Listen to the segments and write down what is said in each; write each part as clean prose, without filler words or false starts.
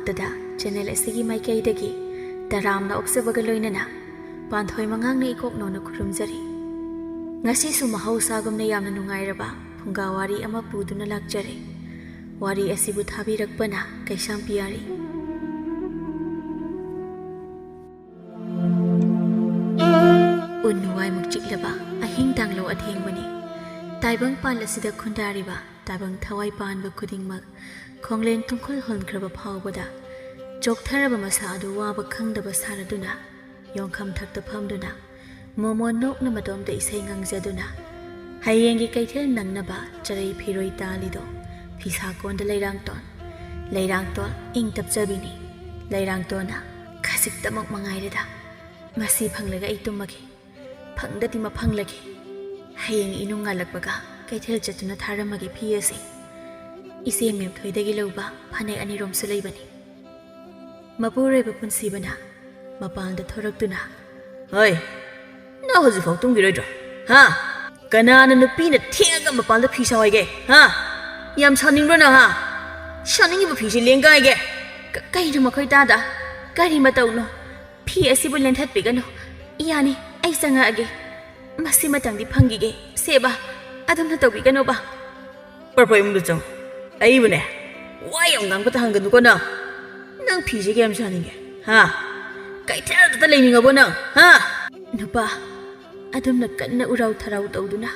ꯃꯉꯛꯇꯗ channel ꯑꯁꯤꯒꯤ ꯃꯥꯏꯀꯩꯗꯒꯤ ꯇꯔꯥꯝꯅ ꯑꯣꯛꯆꯕꯒ ꯂꯣꯏꯅꯅ ꯄꯥꯟꯊꯣꯏ ꯃꯉꯥꯡꯅ ꯏꯀꯣꯛꯅꯧꯅ ꯈꯨꯔꯨꯝꯖꯔꯤ꯫ ꯉꯁꯤꯁꯨ ꯃꯍꯧꯁꯥꯒꯨꯝꯅ ꯌꯥꯝꯅ ꯅꯨꯡꯉꯥꯏꯔꯕ ꯐꯨꯡꯒꯥ ꯋꯥꯔꯤ ꯑꯃ ꯄꯨꯗꯨꯅ ꯂꯥꯛꯆꯔꯦ꯫ ꯋꯥꯔꯤ ꯑꯁꯤꯕꯨ ꯊꯥꯕꯤꯔꯛꯄꯅ ꯀꯩꯁꯥꯝ ꯄꯤꯌꯥꯔꯤ꯫ ꯎꯟꯋꯥꯏꯃꯨꯛ ꯆꯤꯛꯂꯕ ꯑꯍꯤꯡ ꯇꯥꯡꯂꯧ ꯑꯊꯦꯡꯕꯅꯤ꯫ ꯇꯥꯏꯕꯪ ꯄꯥꯟ ꯑꯁꯤꯗ ꯈꯨꯟꯗꯥꯔꯤꯕ ꯇꯥꯏꯕꯪ ꯊꯋꯥꯏ ꯄꯥꯟꯕ ꯈꯨꯗꯤꯡꯃꯛ ꯈꯣꯡꯂꯦꯟ ꯇꯨꯡꯈꯨꯜ ꯍꯣꯟꯈ꯭ꯔꯕ ꯐꯥꯎꯕꯗ ꯆꯣꯛꯊꯔꯕ ꯃꯁꯥ ꯑꯗꯨ ꯋꯥꯕ ꯈꯪꯗꯕ ꯁꯥꯔꯗꯨꯅ ꯌꯣꯡꯈꯝ ꯊꯛꯇ ꯐꯝꯗꯨꯅ ꯃꯣꯃꯣꯟ ꯅꯣꯛꯅ ꯃꯇꯣꯝꯗ ꯏꯁꯩ ꯉꯪꯖꯗꯨꯅ ꯍꯌꯦꯡꯒꯤ ꯀꯩꯊꯦꯜ ꯅꯪꯅꯕ ꯆꯔꯩ ꯐꯤꯔꯣꯏ ꯇꯥꯜꯂꯤꯗꯣ ꯐꯤꯁꯥꯀꯣꯟꯗ ꯂꯩꯔꯥꯡꯇꯣꯟ ꯏꯪ ꯇꯞꯆꯕꯤꯅꯤ꯫ ꯂꯩꯔꯥꯡꯇꯣꯟꯅ ꯈꯖꯤꯛꯇꯃꯛ ꯃꯉꯥꯏꯔꯦꯗ, ꯉꯁꯤ ꯐꯪꯂꯒ ꯑꯩ ꯇꯨꯝꯃꯒꯦ, ꯐꯪꯗꯗꯤ ꯃꯐꯪꯂꯒꯦ, ꯍꯌꯦꯡ ꯏꯅꯨꯡ ꯉꯥꯜꯂꯛꯄꯒ ꯀꯩꯊꯦꯜ ꯆꯠꯇꯨꯅ ꯊꯥꯔꯝꯃꯒꯦ ꯐꯤ ꯑꯁꯤ꯫ ꯏꯆꯦ ꯃꯦꯝꯊꯣꯏꯗꯒꯤ ꯂꯧꯕ ꯐꯅꯦꯛ ꯑꯅꯤꯔꯣꯝꯁꯨ ꯂꯩꯕꯅꯤ꯫ ꯃꯄꯨꯔꯣꯏꯕ ꯄꯨꯟꯁꯤꯕꯅ ꯃꯄꯥꯟꯗ ꯊꯣꯔꯛꯇꯨꯅ, ꯍꯣꯏ, ꯅꯪ ꯍꯧꯖꯤꯛꯐꯥꯎ ꯇꯨꯝꯈꯤꯔꯣꯏꯗ꯭ꯔꯣ? ꯍꯥ? ꯀꯅꯥꯅ ꯅꯨꯄꯤꯅ ꯊꯦꯡꯉꯒ ꯃꯄꯥꯟꯗ ꯐꯤ ꯁꯥꯎ ꯍꯥꯏꯒꯦ? ꯍꯥ? ꯌꯥꯝ ꯁꯥꯅꯤꯡꯕ꯭ꯔꯣ ꯅꯪ? ꯍꯥ? ꯁꯥꯅꯤꯡꯉꯤꯕ ꯐꯤꯁꯦ ꯂꯦꯡꯒꯥꯏꯒꯦ꯫ ꯀꯩꯅꯣ ꯃꯈꯣꯏ ꯇꯥꯗ? ꯀꯔꯤ ꯃꯇꯧꯅꯣ? ꯐꯤ ꯑꯁꯤꯕꯨ ꯂꯦꯟꯊꯠꯄꯤꯒꯅꯨ꯫ ꯌꯥꯅꯤ, ꯑꯩ ꯆꯪꯉꯛꯑꯒꯦ꯫ ꯃꯁꯤꯃꯇꯪꯗꯤ ꯐꯪꯈꯤꯒꯦ ꯁꯦꯕ, ꯑꯗꯨꯝꯅ ꯇꯧꯕꯤꯒꯅꯣꯕ꯫ ꯄꯔꯄ ꯏꯃꯨꯡꯗ ꯆꯪꯉꯣ꯫ ꯑꯩꯕꯨꯅꯦ ꯋꯥ ꯌꯥꯝ ꯉꯥꯡꯕ ꯇꯥꯍꯟꯒꯅꯨꯀꯣ ꯅꯪ꯫ ꯅꯪ ꯐꯤꯁꯦ ꯀꯌꯥꯝ ꯁꯥꯅꯤꯡꯒꯦ? ꯍꯥ? ꯀꯩꯊꯦꯜꯗꯨꯗ ꯂꯩꯅꯤꯡꯉꯕꯣ ꯅꯪ? ꯍꯥ? ꯅꯨꯄꯥ, ꯑꯗꯨꯝꯅ ꯀꯟꯅ ꯎꯔꯥꯎ ꯊꯔꯥꯎ ꯇꯧꯗꯨꯅ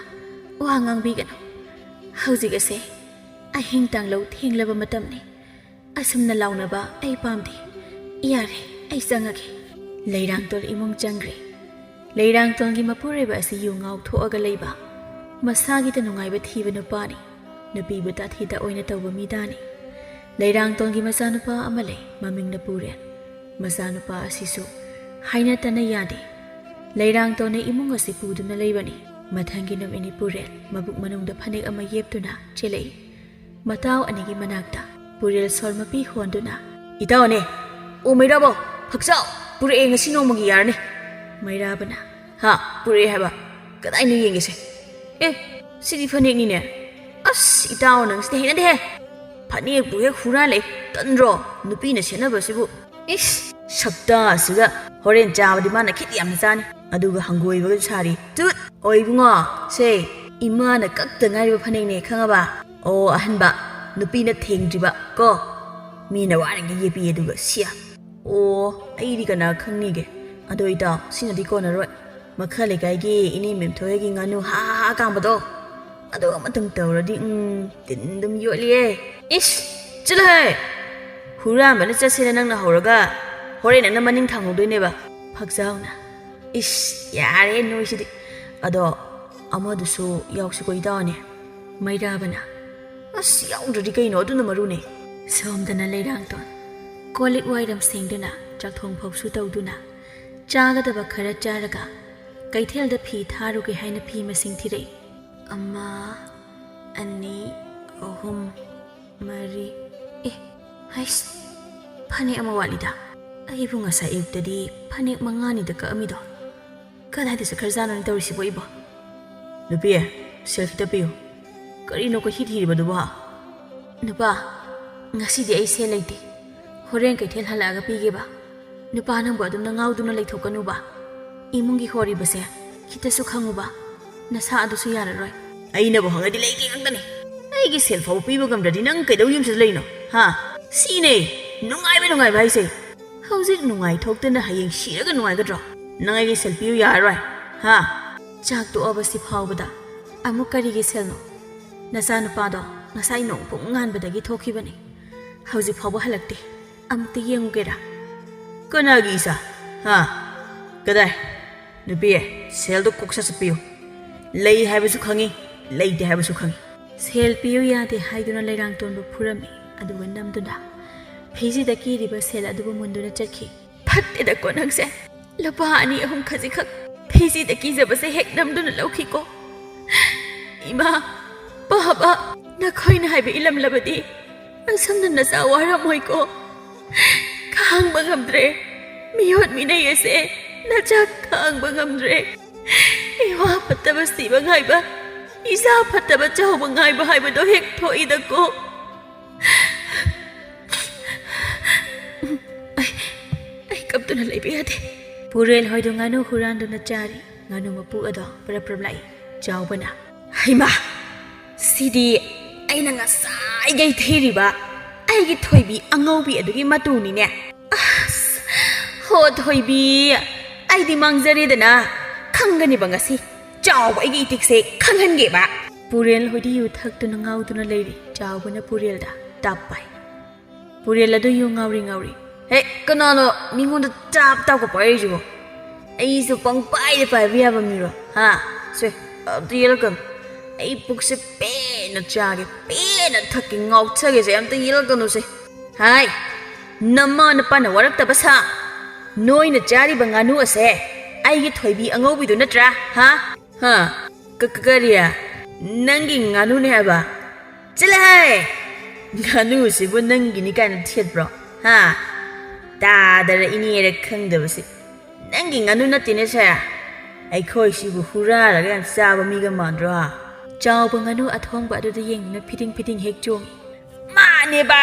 ꯋꯥ ꯉꯥꯡꯕꯤꯒꯅꯨ꯫ ꯍꯧꯖꯤꯛ ꯑꯁꯦ ꯑꯍꯤꯡ ꯇꯥꯡꯂꯧ ꯊꯦꯡꯂꯕ ꯃꯇꯝꯅꯤ꯫ ꯑꯁꯨꯝꯅ ꯂꯥꯎꯅꯕ ꯑꯩ ꯄꯥꯝꯗꯦ꯫ ꯌꯥꯔꯦ, ꯑꯩ ꯆꯪꯉꯒꯦ꯫ ꯂꯩꯔꯥꯡꯇꯣꯟ ꯏꯃꯨꯡ ꯆꯪꯈ꯭ꯔꯦ꯫ ꯂꯩꯔꯥꯡꯇꯣꯟꯒꯤ ꯃꯄꯨꯔꯣꯏꯕ ꯑꯁꯤ ꯌꯨ ꯉꯥꯎꯊꯣꯛꯑꯒ ꯂꯩꯕ, ꯃꯁꯥꯒꯤꯗ ꯅꯨꯡꯉꯥꯏꯕ ꯊꯤꯕ ꯅꯨꯄꯥꯅꯤ꯫ ꯅꯨꯄꯤꯕꯨ ꯇꯥꯊꯤ ꯇꯥꯑꯣꯏꯅ ꯇꯧꯕ ꯃꯤꯗꯥꯅꯤ꯫ ꯂꯩꯔꯥꯡꯇꯣꯟꯒꯤ ꯃꯆꯥꯅꯨꯄꯥ ꯑꯃ ꯂꯩ, ꯃꯃꯤꯡꯅ ꯄꯨꯔꯦꯟ꯫ ꯃꯆꯥꯅꯨꯄꯥ ꯑꯁꯤꯁꯨ ꯍꯥꯏꯅ ꯇꯅ ꯌꯥꯗꯦ꯫ ꯂꯩꯔꯥꯡꯇꯣꯟꯅ ꯏꯃꯨꯡ ꯑꯁꯤ ꯄꯨꯗꯨꯅ ꯂꯩꯕꯅꯤ꯫ ꯃꯊꯪꯒꯤ ꯅꯨꯃꯤꯠꯅꯤ ꯄꯨꯔꯦꯟ ꯃꯕꯨꯛ ꯃꯅꯨꯡꯗ ꯐꯅꯦꯛ ꯑꯃ ꯌꯦꯞꯇꯨꯅ ꯆꯦꯜꯂꯛꯏ꯫ ꯃꯇꯥꯎ ꯑꯅꯤꯒꯤ ꯃꯅꯥꯛꯇ ꯄꯨꯔꯦꯜ ꯁꯣꯔ ꯃꯄꯤ ꯍꯣꯟꯗꯨꯅ, ꯏꯇꯥꯎꯅꯦ, ꯑꯣ ꯃꯩꯔꯥꯕꯣ, ꯐꯛꯆꯥꯎ ꯄꯨꯔꯛꯑꯦ, ꯉꯁꯤ ꯅꯣꯡꯃꯒꯤ ꯌꯥꯔꯅꯤ꯫ ꯃꯩꯔꯥꯕꯅ, ꯍꯥ, ꯄꯨꯔꯛꯑꯦ ꯍꯥꯏꯕ? ꯀꯗꯥꯏꯅꯣ ꯌꯦꯡꯒꯦꯁꯦ? ꯑꯦ, ꯁꯤꯗꯤ ꯐꯅꯦꯛꯅꯤꯅꯦ꯫ ꯑꯁ ꯏꯇꯥꯎ, ꯅꯪꯁꯤꯗꯤ ꯍꯩꯅꯗꯦꯍꯦ꯫ ꯐꯅꯦꯛꯄꯨ ꯍꯦꯛ ꯍꯨꯔꯥꯜꯂꯦ, ꯇꯟꯗ꯭ꯔꯣ ꯅꯨꯄꯤꯅ ꯁꯦꯠꯅꯕꯁꯤꯕꯨ? ꯏꯁ, ꯁꯛꯇꯥꯁꯤꯒ ꯍꯣꯔꯦꯟ ꯆꯥꯕꯗꯤ ꯃꯥꯅ ꯈꯤꯠ ꯌꯥꯝꯅ ꯆꯥꯅꯤ, ꯑꯗꯨꯒ ꯍꯪꯒꯣꯏꯕꯒ ꯁꯥꯔꯤ꯫ ꯇꯨꯠ! ꯑꯣ ꯏꯕꯨꯡꯉꯣ, ꯁꯦ ꯏꯃꯥꯅ ꯀꯛꯇ ꯉꯥꯏꯔꯤꯕ ꯐꯅꯦꯛꯅꯦ, ꯈꯪꯉꯕ? ꯑꯣ ꯑꯍꯟꯕ, ꯅꯨꯄꯤꯅ ꯊꯦꯡꯗ꯭ꯔꯤꯕ ꯀꯣ, ꯃꯤꯅ ꯋꯥꯔꯤꯉꯩ ꯌꯦꯞꯄꯤ, ꯑꯗꯨꯒ ꯁꯤꯌꯥ꯫ ꯑꯣ, ꯑꯩꯗꯤ ꯀꯅꯥ ꯈꯪꯅꯤꯒꯦ? ꯑꯗꯣ ꯏꯇꯥꯎ, ꯁꯤꯅꯗꯤ ꯀꯣꯟꯅꯔꯣꯏ꯫ ꯃꯈꯥ ꯂꯩꯀꯥꯏꯒꯤ ꯏꯅꯦ ꯃꯦꯝꯊꯣꯏꯒꯤ ꯉꯥꯅꯨ ꯍꯥ ꯍꯥ ꯀꯥꯝꯕꯗꯣ, ꯑꯗꯨ ꯑꯃꯇꯪ ꯇꯧꯔꯗꯤ ꯇꯤꯟ ꯑꯗꯨꯝ ꯌꯣꯠꯂꯤꯌꯦ꯫ ꯏꯁ, ꯆꯠꯂꯣꯍꯦ! ꯍꯨꯔꯥꯟꯕꯅ ꯆꯠꯁꯦꯅ ꯅꯪꯅ ꯍꯧꯔꯒ ꯍꯣꯔꯦꯟ ꯅꯪꯅ ꯃꯅꯤꯡ ꯊꯥꯡꯍꯧꯗꯣꯏꯅꯦꯕ꯫ ꯐꯛꯖꯥꯎꯅ, ꯏꯁ, ꯌꯥꯔꯦ ꯅꯣꯏꯁꯤꯗꯤ꯫ ꯑꯗꯣ ꯑꯃꯗꯨꯁꯨ ꯌꯥꯎꯁꯤꯀꯣ ꯏꯇꯥꯎꯅꯦ꯫ ꯃꯩꯔꯥꯕꯅ, ꯑꯁ ꯌꯥꯎꯗ꯭ꯔꯗꯤ ꯀꯩꯅꯣ, ꯑꯗꯨꯅ ꯃꯔꯨꯅꯦ꯫ ꯁꯣꯝꯗꯅ ꯂꯩꯔꯥꯡꯇꯣꯟ ꯀꯣꯜꯂꯤꯛ ꯋꯥꯏꯔꯝ ꯁꯦꯡꯗꯨꯅ ꯆꯥꯛꯊꯣꯡ ꯐꯧꯁꯨ ꯇꯧꯗꯨꯅ ꯆꯥꯒꯗꯕ ꯈꯔ ꯆꯥꯔꯒ ꯀꯩꯊꯦꯜꯗ ꯐꯤ ꯊꯥꯔꯨꯒꯦ ꯍꯥꯏꯅ ꯐꯤ ꯃꯁꯤꯡ ꯊꯤꯔꯛꯏ꯫ 1, 2, 3, 4꯫ ꯍꯩꯁ, ꯐꯅꯦꯛ ꯑꯃ ꯋꯥꯠꯂꯤꯗ꯫ ꯑꯩꯕꯨ ꯉꯁꯥꯏ ꯑꯌꯨꯛꯇꯗꯤ ꯐꯅꯦꯛ 5ꯅꯤꯗ ꯀꯛꯑꯝꯃꯤꯗꯣ꯫ ꯀꯗꯥꯏꯗ ꯆꯠꯈ꯭ꯔꯖꯥꯠꯅꯣ ꯇꯧꯔꯤꯁꯤꯕꯣ ꯑꯩꯕꯣ? ꯅꯨꯄꯤ, ꯁꯦꯜ ꯈꯤꯇ ꯄꯤꯌꯨ꯫ ꯀꯔꯤꯅꯣ ꯀꯣꯏꯊꯤ ꯊꯤꯔꯤꯕꯗꯨꯕꯣ? ꯅꯨꯄꯥ, ꯉꯁꯤꯗꯤ ꯑꯩ ꯁꯦꯜ ꯂꯩꯇꯦ꯫ ꯍꯣꯔꯦꯟ ꯀꯩꯊꯦꯜ ꯍꯜꯂꯛꯑꯒ ꯄꯤꯒꯦꯕ꯫ ꯅꯨꯄꯥ ꯅꯪꯕꯨ ꯑꯗꯨꯝꯅ ꯉꯥꯎꯗꯨꯅ ꯂꯩꯊꯣꯛꯀꯅꯨꯕ꯫ ꯏꯃꯨꯡꯒꯤ ꯍꯣꯔꯤꯕꯁꯦ ꯈꯤꯇꯁꯨ ꯈꯪꯉꯨꯕ, ꯅꯁꯥ ꯑꯗꯨꯁꯨ ꯌꯥꯔꯔꯣꯏ꯫ ꯑꯩꯅꯕꯨ ꯍꯪꯉꯗꯤ ꯂꯩꯇꯦ ꯉꯥꯛꯇꯅꯤ꯫ ꯑꯩꯒꯤ ꯁꯦꯜ ꯐꯥꯎꯕ ꯄꯤꯕ ꯉꯝꯗ꯭ꯔꯗꯤ ꯅꯪ ꯀꯩꯗꯧ ꯌꯨꯝꯁꯤꯗ ꯂꯩꯅꯣ? ꯍꯥ? ꯁꯤꯅꯦ ꯅꯨꯡꯉꯥꯏꯕ ꯍꯥꯏꯁꯦ꯫ ꯍꯧꯖꯤꯛ ꯅꯨꯡꯉꯥꯏꯊꯣꯛꯇꯅ ꯍꯌꯦꯡ ꯁꯤꯔꯒ ꯅꯨꯡꯉꯥꯏꯒꯗ꯭ꯔꯣ? ꯅꯪ ꯑꯩꯒꯤ ꯁꯦꯜ ꯄꯤꯌꯨ ꯌꯥꯔꯔꯣꯏ꯫ ꯍꯥ? ꯆꯥꯛ ꯇꯣꯛꯑꯕꯁꯤ ꯐꯥꯎꯕꯗ ꯑꯃꯨꯛ ꯀꯔꯤꯒꯤ ꯁꯦꯜꯅꯣ? ꯅꯆꯥꯅꯨꯄꯥꯗꯣ ꯉꯁꯥꯏ ꯅꯣꯡꯄꯣꯛ ꯉꯥꯟꯕꯗꯒꯤ ꯊꯣꯛꯈꯤꯕꯅꯤ, ꯍꯧꯖꯤꯛ ꯐꯥꯎꯕ ꯍꯜꯂꯛꯇꯦ꯫ ꯑꯃꯨꯛꯇ ꯌꯦꯡꯉꯨꯒꯦꯔꯥ? ꯀꯅꯥꯒꯤ ꯏꯆꯥ? ꯍꯥ? ꯀꯗꯥꯏ? ꯅꯨꯄꯤ, ꯁꯦꯜꯗꯣ ꯀꯣꯛ ꯁꯠ ꯄꯤꯌꯨ꯫ ꯂꯩ ꯍꯥꯏꯕꯁꯨ ꯈꯪꯉꯤ, ꯂꯩꯇꯦ ꯍꯥꯏꯕꯁꯨ ꯈꯪꯉꯤ꯫ ꯁꯦꯜ ꯄꯤꯌꯨ ꯌꯥꯗꯦ ꯍꯥꯏꯗꯨꯅ ꯂꯩꯔꯥꯡꯇꯣꯟꯕꯨ ꯐꯨꯔꯝꯃꯤ, ꯑꯗꯨꯒ ꯅꯝꯗꯨꯅ ꯐꯤꯖꯤꯗ ꯀꯤꯔꯤꯕ ꯁꯦꯜ ꯑꯗꯨꯕꯨ ꯃꯨꯟꯗꯨꯅ ꯆꯠꯈꯤ꯫ ꯐꯠꯇꯦꯗꯀꯣ ꯅꯪꯁꯦ! ꯂꯨꯄꯥ 2, 3 ꯈꯖꯤꯛꯈꯛ ꯐꯤꯖꯤꯗ ꯀꯤꯖꯕꯁꯦ ꯍꯦꯛ ꯅꯝꯗꯨꯅ ꯂꯧꯈꯤꯀꯣ꯫ ꯏꯃꯥ, ꯕꯥꯕꯥ, ꯅꯈꯣꯏꯅ ꯍꯥꯏꯕ ꯏꯜꯂꯝꯂꯕꯗꯤ ꯑꯁꯨꯝꯅ ꯅꯆꯥ ꯋꯥꯔꯝꯃꯣꯏꯀꯣ꯫ ꯈꯥꯡꯕ ꯉꯝꯗ꯭ꯔꯦ, ꯃꯤꯑꯣꯠ ꯃꯤꯅꯩ ꯑꯁꯦ ꯅꯆꯥ ꯈꯥꯡꯕ ꯉꯝꯗ꯭ꯔꯦ꯫ ꯏꯋꯥ ꯐꯠꯇꯕ ꯁꯤꯕ ꯉꯥꯏꯕ, ꯏꯆꯥ ꯐꯠꯇꯕ ꯆꯥꯎꯕ ꯉꯥꯏꯕ ꯍꯥꯏꯕꯗꯣ ꯍꯦꯛ ꯊꯣꯛꯏꯗꯀꯣ꯫ ꯀꯞꯇꯨꯅ ꯂꯩꯕ ꯌꯥꯗꯦ ꯄꯨꯔꯦꯜ ꯍꯣꯏꯗꯣ ꯉꯥꯅꯨ ꯍꯨꯔꯥꯟꯗꯨꯅ ꯆꯥꯔꯤ ꯉꯥꯅꯨ ꯃꯄꯨ ꯑꯗꯣ ꯄꯔꯞ ꯂꯥꯛꯏ ꯆꯥꯎꯕꯅ ꯍꯩꯃꯥ ꯁꯤꯗꯤ ꯑꯩꯅ ꯉꯁꯥꯏꯒꯩ ꯊꯤꯔꯤꯕ ꯑꯩꯒꯤ ꯊꯣꯏꯕꯤ ꯑꯉꯧꯕꯤ ꯑꯗꯨꯒꯤ ꯃꯇꯨꯅꯤꯅꯦ ꯑꯁ ꯍꯣ ꯊꯣꯏꯕꯤ ꯑꯩꯗꯤ ꯃꯥꯡꯖꯔꯦꯗꯅ ꯈꯪꯒꯅꯤꯕ ꯉꯁꯤ ꯆꯥꯎꯕ ꯑꯩꯒꯤ ꯏꯇꯤꯛꯁꯦ ꯈꯪꯍꯟꯒꯦꯕ ꯄꯨꯔꯦꯜ ꯍꯣꯏꯗꯤ ꯌꯨ ꯊꯛꯇꯨꯅ ꯉꯥꯎꯗꯨꯅ ꯂꯩꯔꯤ ꯆꯥꯎꯕꯅ ꯄꯨꯔꯦꯜꯗ ꯇꯥꯞꯄꯥꯏ ꯄꯨꯔꯦꯜ ꯑꯗꯨ ꯌꯨ ꯉꯥꯎꯔꯤ ꯍꯦ ꯀꯅꯥꯅꯣ ꯃꯤꯉꯣꯟꯗ ꯇꯥꯞꯀ ꯄꯥꯏꯔꯤꯁꯤꯕꯣ ꯑꯩꯁꯨ ꯄꯪꯄꯥꯏꯗ ꯄꯥꯏꯕ ꯌꯥꯕ ꯃꯤꯔꯣ ꯍꯥ ꯁꯦ ꯑꯝꯇ ꯌꯦꯜꯂꯛꯀꯅꯨ ꯑꯩ ꯄꯨꯛꯁꯦ ꯄꯦꯟꯅ ꯆꯥꯒꯦ ꯄꯦꯟꯅ ꯊꯛꯀꯦ ꯉꯥꯎꯊꯒꯦꯁꯦ ꯑꯝꯇ ꯌꯦꯜꯂꯛꯀꯅꯨꯁꯦ ꯍꯥꯏ ꯅꯃꯥ ꯅꯄꯥꯅ ꯋꯥꯔꯛꯇꯕ ꯁꯥ ꯅꯣꯏꯅ ꯆꯥꯔꯤꯕ ꯉꯥꯅꯨ ꯑꯁꯦ ꯑꯩꯒꯤ ꯊꯣꯏꯕꯤ ꯑꯉꯧꯕꯤꯗꯨ ꯅꯠꯇ꯭ꯔꯥ ꯍꯥ ꯀꯔꯤ ꯅꯪꯒꯤ ꯉꯥꯅꯨꯅꯦ ꯍꯥꯏꯕ ꯆꯠꯂꯍꯦ ꯉꯥꯅꯨꯁꯤꯕꯨ ꯅꯪꯒꯤꯅꯤ ꯀꯥꯏꯅ ꯊꯦꯠꯄ꯭ꯔꯣ ꯍꯥ ꯇꯥꯗꯔꯛꯏꯅꯦꯔ ꯈꯪꯗꯕꯁꯤ ꯅꯪꯒꯤ ꯉꯥꯅꯨ ꯅꯠꯇꯦꯅꯦ ꯁꯦ ꯑꯩꯈꯣꯏꯁꯤꯕꯨ ꯍꯨꯔꯥꯜꯂꯒ ꯌꯥꯝ ꯆꯥꯕ ꯃꯤꯒ ꯃꯥꯟꯗ꯭ꯔꯣ ꯆꯥꯎꯕ ꯉꯥꯅꯨ ꯑꯊꯣꯡꯕ ꯑꯗꯨꯗ ꯌꯦꯡꯗꯨꯅ ꯐꯤꯗꯤꯡ ꯍꯦꯛ ꯆꯣꯡꯉꯤ ꯃꯥꯅꯦꯕ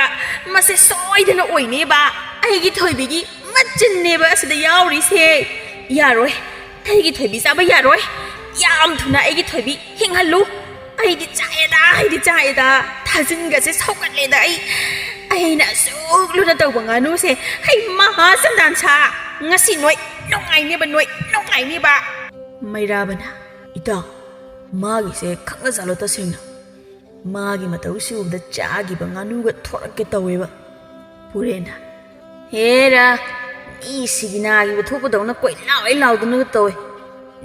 ꯃꯁꯦ ꯁꯣꯏꯗꯅ ꯑꯣꯏꯅꯦꯕ ꯑꯩꯒꯤ ꯊꯣꯏꯕꯤꯒꯤ ꯃꯆꯤꯟꯅꯦꯕ ꯑꯁꯤꯗ ꯌꯥꯎꯔꯤꯁꯦ ꯌꯥꯔꯣꯏ ꯑꯩꯒꯤ ꯊꯣꯏꯕꯤ ꯆꯥꯕ ꯌꯥꯔꯣꯏ ꯌꯥꯝ ꯊꯨꯅ ꯑꯩꯒꯤ ꯊꯣꯏꯕꯤ ꯍꯤꯡꯍꯜꯂꯨ ꯑꯩꯗꯤ ꯆꯥꯛꯑꯦꯗ ꯊꯥꯖꯤꯟꯒꯁꯦ ꯁꯧꯒꯠꯂꯦꯗ ꯑꯩꯅ ꯑꯁꯨꯛ ꯂꯨꯅ ꯇꯧꯕ ꯉꯥꯅꯨꯁꯦ ꯍꯩ ꯃꯍꯥ ꯁꯟꯗꯥꯟ ꯁꯥ ꯉꯁꯤ ꯅꯣꯏ ꯅꯨꯡꯉꯥꯏꯅꯦꯕ ꯃꯩꯔꯥꯕꯅ ꯏꯇꯥꯎ ꯃꯥꯒꯤꯁꯦ ꯈꯪꯅꯖꯥꯠꯂꯣ ꯇꯁꯦꯡꯅ ꯃꯥꯒꯤ ꯃꯇꯧꯁꯤ ꯎꯕꯗ ꯆꯥꯈꯤꯕ ꯉꯥꯅꯨꯒ ꯊꯣꯔꯛꯀꯦ ꯇꯧꯋꯦꯕ ꯄꯨꯔꯦꯟꯅ ꯍꯦꯔꯥ ꯃꯤ ꯁꯤꯒꯤ ꯅꯥꯈꯤꯕ ꯊꯣꯛꯄꯗꯧꯅ ꯂꯥꯎꯗꯨꯅꯒ ꯇꯧꯋꯦ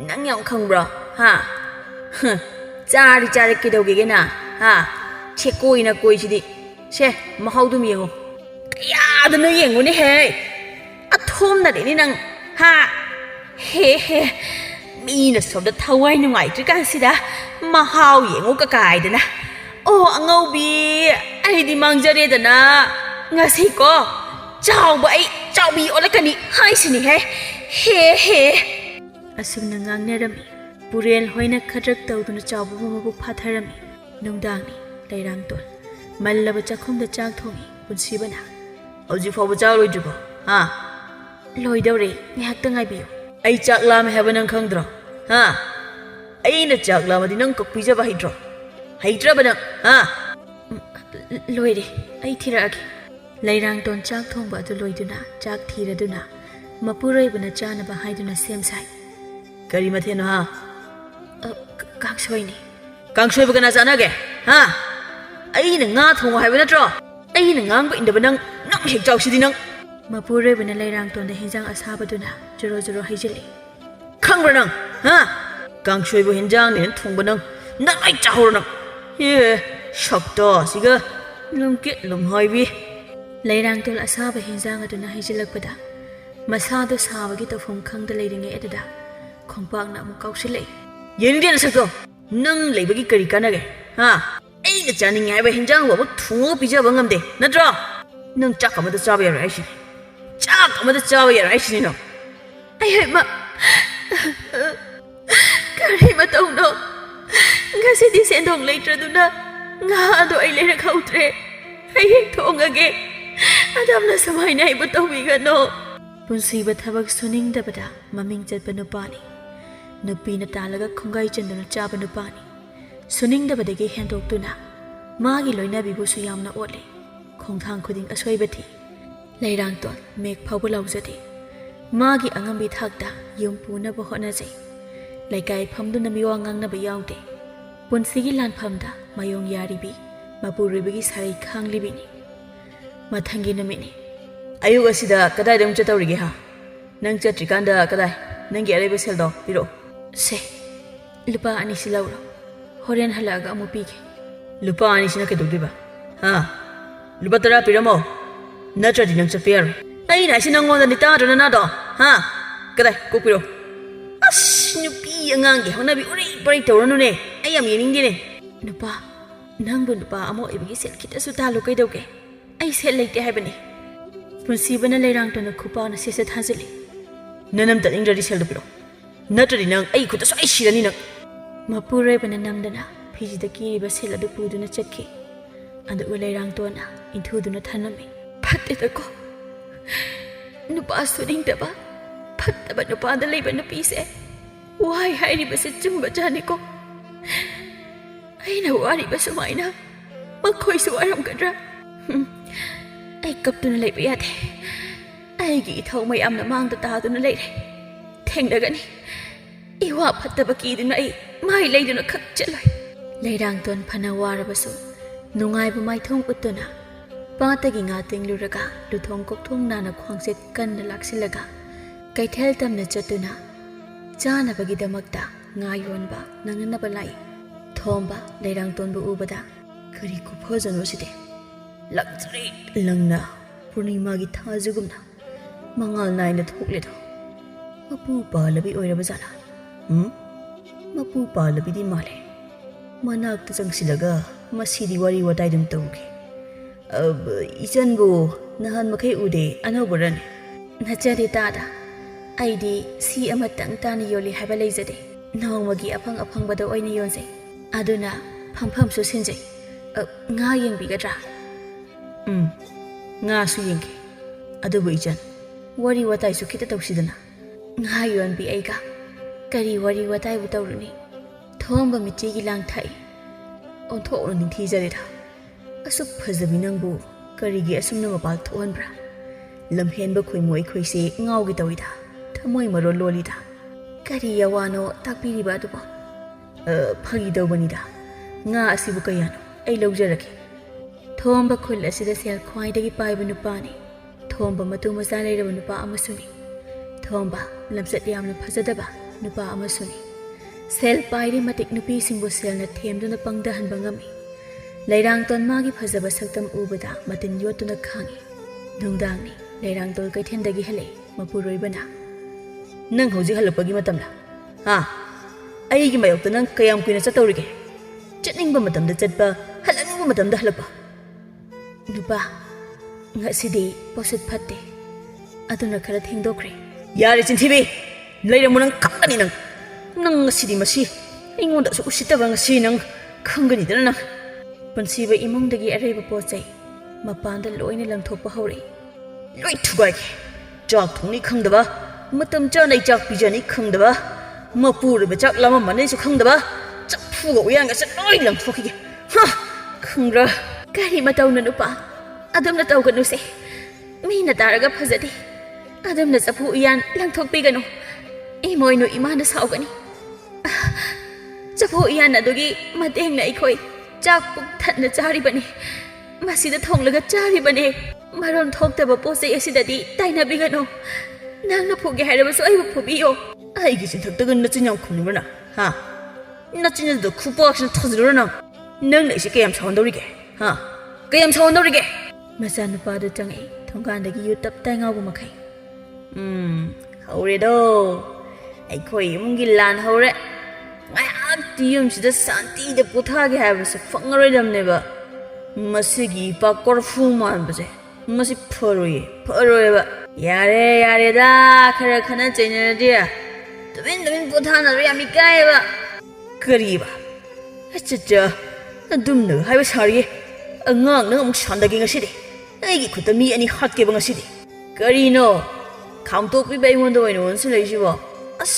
ꯅꯪ ꯌꯥꯝ ꯈꯪꯕ꯭ꯔꯣ ꯍꯥ ꯆꯥꯔꯤ ꯀꯩꯗꯧꯒꯦꯒꯦꯅ ꯍꯥ ꯀꯣꯏꯅ ꯀꯣꯏꯁꯤꯗꯤ ꯁꯦ ꯃꯍꯥꯎꯗꯨꯝ ꯌꯦꯡꯉꯣ ꯀꯌꯥꯗꯅꯣ ꯌꯦꯡꯉꯨꯅꯦꯍꯦ ꯑꯊꯣꯝꯅꯔꯦꯅꯦ ꯅꯪ ꯍꯥ ꯍꯦ ꯃꯤꯅ ꯁꯣꯝꯗ ꯊꯋꯥꯏ ꯅꯨꯡꯉꯥꯏꯇ꯭ꯔꯤꯀꯥꯟꯁꯤꯗ ꯃꯍꯥꯎ ꯌꯦꯡꯉꯨ ꯀꯀꯥꯏꯗꯅ ꯑꯣ ꯑꯉꯧꯕꯤ ꯑꯩꯗꯤ ꯃꯥꯡꯖꯔꯦꯗꯅ ꯉꯁꯤꯀꯣ ꯆꯥꯎꯕꯤ ꯑꯣꯜꯂꯛꯀꯅꯤ ꯍꯥꯏꯁꯤꯅꯤꯍꯦ ꯍꯦ ꯑꯁꯨꯝꯅ ꯉꯥꯡꯅꯔꯝꯃꯤ ꯄꯨꯔꯦꯜ ꯍꯣꯏꯅ ꯈꯗ꯭ꯔꯛ ꯇꯧꯗꯨꯅ ꯆꯥꯎꯕꯕꯨ ꯃꯕꯨꯛ ꯐꯥꯊꯔꯝꯃꯤ ꯅꯨꯡꯗꯥꯡꯅꯤ ꯂꯩꯔꯥꯡꯇꯣꯜ ꯃꯜꯂꯕ ꯆꯥꯛꯈꯨꯝꯗ ꯆꯥꯛ ꯊꯣꯡꯉꯤ ꯄꯨꯟꯁꯤꯕꯅ ꯍꯧꯖꯤꯛ ꯐꯥꯎꯕ ꯆꯥꯛ ꯂꯣꯏꯗ꯭ꯔꯤꯕꯣ ꯂꯣꯏꯗꯧꯔꯦ ꯉꯥꯏꯍꯥꯛꯇ ꯉꯥꯏꯕꯤꯌꯨ ꯑꯩ ꯆꯥꯛ ꯂꯥꯝꯃꯦ ꯍꯥꯏꯕ ꯅꯪ ꯈꯪꯗ꯭ꯔꯣ ꯑꯩꯅ ꯆꯥꯛ ꯂꯥꯝꯃꯗꯤ ꯅꯪ ꯀꯛꯄꯤꯖꯕ ꯍꯩꯇ꯭ꯔꯕ ꯅꯪ ꯂꯣꯏꯔꯦ ꯑꯩ ꯊꯤꯔꯛꯑꯒꯦ ꯂꯩꯔꯥꯡꯇꯣꯟ ꯆꯥꯛ ꯊꯣꯡꯕ ꯑꯗꯨ ꯂꯣꯏꯗꯨꯅ ꯆꯥꯛ ꯊꯤꯔꯗꯨꯅ ꯃꯄꯨꯔꯣꯏꯕꯅ ꯆꯥꯅꯕ ꯍꯥꯏꯗꯨꯅ ꯁꯦꯝ ꯁꯥꯏ ꯀꯔꯤ ꯃꯊꯦꯜꯅꯣ ꯀꯥꯡꯁꯣꯏꯅꯤ ꯀꯥꯡꯁꯣꯏꯕꯨ ꯀꯅꯥ ꯆꯥꯅꯒꯦ ꯑꯩꯅ ꯉꯥ ꯊꯣꯡꯉꯣ ꯍꯥꯏꯕ ꯅꯠꯇ꯭ꯔꯣ ꯑꯩꯅ ꯉꯥꯡꯕ ꯏꯟꯗꯕ ꯅꯪ ꯍꯦꯛ ꯆꯥꯎꯁꯤꯗꯤ ꯅꯪ ꯃꯄꯨꯔꯣꯏꯕꯅ ꯂꯩꯔꯥꯡꯇꯣꯟꯗ ꯍꯦꯟꯖꯥꯡ ꯑꯁꯥꯕꯗꯨꯅ ꯖꯣꯔꯣ ꯍꯩꯖꯤꯜꯂꯤ ꯈꯪꯕ꯭ꯔꯥ ꯅꯪ ꯀꯥꯡꯁꯣꯏꯕꯨ ꯍꯦꯟꯖꯥꯡꯅꯦꯅ ꯊꯣꯡꯕ ꯅꯪ ꯑꯩ ꯆꯥꯍꯧꯔꯣ ꯅꯪ ꯁꯛꯇꯣ ꯁꯤꯒ ꯂꯨꯝꯀꯤꯠ ꯂꯨꯝꯍꯥꯏꯕꯤ ꯂꯩꯔꯥꯡꯇꯣꯜ ꯑꯁꯥꯕ ꯍꯦꯟꯖꯥꯡ ꯑꯗꯨꯅ ꯍꯩꯖꯤꯜꯂꯛꯄꯗ ꯃꯁꯥꯗꯣ ꯁꯥꯕꯒꯤ ꯇꯧꯐꯝ ꯈꯪꯗ ꯂꯩꯔꯤꯉꯩ ꯑꯗꯨꯗ ꯈꯣꯡꯄꯥꯛꯅ ꯑꯃꯨꯛ ꯀꯥꯎꯁꯤꯜꯂꯛꯏ ꯌꯦꯡꯅꯤꯡꯗꯦ ꯅꯁꯛꯇꯣ ꯅꯪ ꯂꯩꯕꯒꯤ ꯀꯔꯤ ꯀꯥꯟꯅꯒꯦ ꯑꯩꯅ ꯆꯥꯅꯤꯡꯉꯦ ꯍꯥꯏꯕ ꯍꯦꯟꯖꯥꯡꯕꯨ ꯑꯃꯨꯛ ꯊꯣꯡꯉꯒ ꯄꯤꯖꯕ ꯉꯝꯗꯦ ꯅꯠꯇ꯭ꯔꯣ ꯅꯪ ꯆꯥꯛ ꯑꯃꯗ ꯆꯥꯕ ꯌꯥꯔꯣꯏ ꯍꯥꯏꯁꯤꯅꯤ ꯅꯪ ꯑꯩꯍꯩꯃ ꯀꯔꯤ ꯃꯇꯧꯅꯣ ꯉꯁꯤꯗꯤ ꯁꯦꯟꯗꯣꯡ ꯂꯩꯇ꯭ꯔꯗꯨꯅ ꯉꯥ ꯑꯗꯣ ꯑꯩ ꯂꯩꯔꯛꯍꯧꯗ꯭ꯔꯦ ꯍꯌꯦꯡ ꯊꯣꯡꯉꯒꯦ ꯑꯗꯣꯝꯅ ꯁꯨꯃꯥꯏꯅ ꯑꯩꯕꯨ ꯇꯧꯕꯤꯒꯅꯣ ꯄꯨꯟꯁꯤꯕ ꯊꯕꯛ ꯁꯨꯅꯤꯡꯗꯕꯗ ꯃꯃꯤꯡ ꯆꯠꯄ ꯅꯨꯄꯥꯅꯤ ꯅꯨꯄꯤꯅ ꯇꯥꯜꯂꯒ ꯈꯣꯡꯒꯥꯏ ꯆꯟꯗꯨꯅ ꯆꯥꯕ ꯅꯨꯄꯥꯅꯤ ꯁꯨꯅꯤꯡꯗꯕꯗꯒꯤ ꯍꯦꯟꯗꯣꯛꯇꯨꯅ ꯃꯥꯒꯤ ꯂꯣꯏꯅꯕꯤꯕꯨꯁꯨ ꯌꯥꯝꯅ ꯑꯣꯠꯂꯤ ꯈꯣꯡꯊꯥꯡ ꯈꯨꯗꯤꯡ ꯑꯁꯣꯏꯕ ꯊꯤ ꯂꯩꯔꯥꯡꯇꯣꯟ ꯃꯦꯛ ꯐꯥꯎꯕ ꯂꯥꯎꯖꯗꯦ ꯃꯥꯒꯤ ꯑꯉꯝꯕꯤ ꯊꯥꯛꯇ ꯌꯨꯝ ꯄꯨꯅꯕ ꯍꯣꯠꯅꯖꯩ ꯂꯩꯀꯥꯏ ꯐꯝꯗꯨꯅ ꯃꯤꯋꯥ ꯉꯥꯡꯅꯕ ꯌꯥꯎꯗꯦ ꯄꯨꯟꯁꯤꯒꯤ ꯂꯥꯟꯐꯝꯗ ꯃꯌꯣꯡ ꯌꯥꯔꯤꯕꯤ ꯃꯄꯨꯔꯣꯏꯕꯒꯤ ꯁꯥꯔꯩ ꯈꯥꯡꯂꯤꯕꯤꯅꯤ ꯃꯊꯪꯒꯤ ꯅꯨꯃꯤꯠꯅꯤ ꯑꯌꯨꯛ ꯑꯁꯤꯗ ꯀꯗꯥꯏꯗ ꯑꯃꯨꯛ ꯆꯠꯇꯧꯔꯤꯒꯦ ꯅꯪ ꯆꯠꯇ꯭ꯔꯤꯀꯥꯟꯗ ꯀꯗꯥꯏ ꯅꯪꯒꯤ ꯑꯔꯩꯕ ꯁꯦꯜꯗꯣ ꯄꯤꯔꯛꯑꯣ ꯁꯦ ꯂꯨꯄꯥ 2 ꯂꯧꯔꯣ ꯍꯣꯔꯦꯟ ꯍꯜꯂꯛꯑꯒ ꯑꯃꯨꯛ ꯄꯤꯒꯦ ꯂꯨꯄꯥ 2 ꯀꯩꯗꯧꯗꯣꯏꯕ ꯂꯨꯄꯥ 10 ꯄꯤꯔꯝꯃꯣ ꯅꯠꯇ꯭ꯔꯗꯤ ꯅꯪ ꯆꯠꯄ ꯌꯥꯔꯣꯏ ꯑꯩꯅ ꯍꯥꯏꯁꯤ ꯅꯪꯉꯣꯟꯗꯅꯤ ꯇꯥꯗ꯭ꯔꯣ ꯅꯅꯥꯗꯣ ꯀꯗꯥꯏ ꯀꯣꯛꯄꯤꯔꯣ ꯑꯁ ꯅꯨꯄꯤ ꯑꯉꯥꯡꯒꯤ ꯍꯧꯅꯕꯤ ꯎꯔꯩ ꯇꯧꯔꯅꯨꯅꯦ ꯑꯩ ꯌꯥꯝ ꯌꯦꯡꯅꯤꯡꯗꯦꯅꯦ ꯅꯪꯕꯨ ꯅꯨꯄꯥ ꯑꯃ ꯑꯣꯏꯕꯒꯤ ꯁꯦꯠ ꯈꯤꯇꯁꯨ ꯇꯥꯜꯂꯨ ꯀꯩꯗꯧꯒꯦ ꯑꯩ ꯁꯦꯠ ꯂꯩꯇꯦ ꯍꯥꯏꯕꯅꯤ ꯄꯨꯟꯁꯤꯕꯅ ꯂꯩꯔꯥꯡꯇꯣꯟꯅ ꯈꯨꯄꯥꯛꯅ ꯁꯦꯠꯁꯦ ꯊꯥꯖꯤꯜꯂꯤ ꯅꯅꯝ ꯇꯠꯅꯤꯡꯗ꯭ꯔꯗꯤ ꯁꯦꯜꯗꯣ ꯄꯤꯔꯛꯑꯣ ꯅꯠꯇ꯭ꯔꯗꯤ ꯅꯪ ꯑꯩ ꯈꯨꯠꯇꯁꯨ ꯑꯩ ꯁꯤꯔꯅꯤ ꯅꯪ ꯃꯄꯨꯔꯣꯏꯕꯅ ꯅꯝꯗꯅ ꯐꯤꯖꯤꯗ ꯀꯤꯔꯤꯕ ꯁꯦꯜ ꯑꯗꯨ ꯄꯨꯗꯨꯅ ꯆꯠꯈꯤ ꯑꯗꯨꯒ ꯂꯩꯔꯥꯡꯇꯣꯟꯅ ꯏꯟꯊꯨꯗꯨꯅ ꯊꯅꯝꯃꯤ ꯐꯠꯇꯦꯗꯀꯣ nupa suningdaba fattaba nupada leiba nupise wai hairibase chumba janiko aina wariba sumaina makhoi su waramgadra ai kaptuna leiba yade aigi ithau mayamna mangda taaduna leire thengnagani iwa fattaba kiduna ai mai leiduna khak chaloi leirang ton phana warabasu nungaiba maithong uttuna पातगी ngating luraga luthong kokthong nana khwangset kanna laksilaga kaithel tamna chatuna chana bagi damakta nga yonba nangna balai thomba leirang tonbu ubada kari ku phojano side laktre langna purnima gi thajugumna mangal naina thokle tho mapu palabi oiraba jala mapu palabi di male manak ta jangsilaga masidi wari watai dum tawge अब इचन बो नहन मखै उदे अनौबरन नचदे S आइदि सी अमतंग तान योली हाबा लेजदे नौमगी अफंग अफंगबदा ओइना योनसे अदुना फंफम सु सिनजे nga yengbigadra nga su yengke adubu ijan wari watai su kita tawsidana nga yonbi aiga kari wari watai bu tawruni thomba michi gi lang thai on tho on ning thijare tha asuk phajabi nangbu karigi asumna mapal thoanbra lamhenba khoimoi khoise ngaugi tawida thamoi maro lolida kari yawano takpiri ba duba phagi dawbanida nga asibu kayano ai lawjarake thomba khul asida sel khwaidagi paiba nupani thomba matu maza leiraba nupa amasuni thomba lamsat yamna phajadaba nupa amasuni sel pairi matik nupi singbo selna themduna pangdahan bangami leirang ton magi phajaba saktam ubada matin yotuna khangi nungdangni leirang tol kaithendagi hale mapuroibana nang hoji halapagi matamla ha aigi mayokta nang kayam kuina chatawrige chatningba matamda chatba halangba matamda halapa nupa ngasidi posut phatte aduna khara thengdokre yare chintibi leiramu nang khangani nang ngasidi masi ingonda su usitaba ngasi nang khangani dana nang punsiba imungdagi areba pochai mapanda loina langthokpa hore loi thugai chak thungni khangdaba matam cha nai chak pijani khangdaba mapur ba chak lama mane su khangdaba chak phuga uyanga sa loi langthokki ha khangra kari matawna nupa adamna tawganu se mina taraga phajadi adamna chapu uyan langthokpi ganu imoinu imana saugani chapu uyan adugi matengna ikhoi chak puk thatna chari bani masida thonglaga chari bani maron thoktaba posai asidadi taina bigano nangna phuge hairaba so aibu phubiyo aigi sinthaktaga nachinyam khumnibana ha nachinya do khupaksin thajrona nang na isi kayam chawndorige ha kayam chawndorige masa nupa da changai thongkandagi youtube tai ngaubu makai hore do ai khoi mungi lan hore Tiyum sida santi de puthage habase fangaroi damneba masigi pakor fuman base masi phoroi ba yare da khara khana chaina dia tumin puthana ri ami kai ba kariba acha adumna haiba sari angang na amuk sandagi ngasidi aigi khutami ani hatke ba ngasidi karino khamtok pi bai mondo oino onsu leisibo as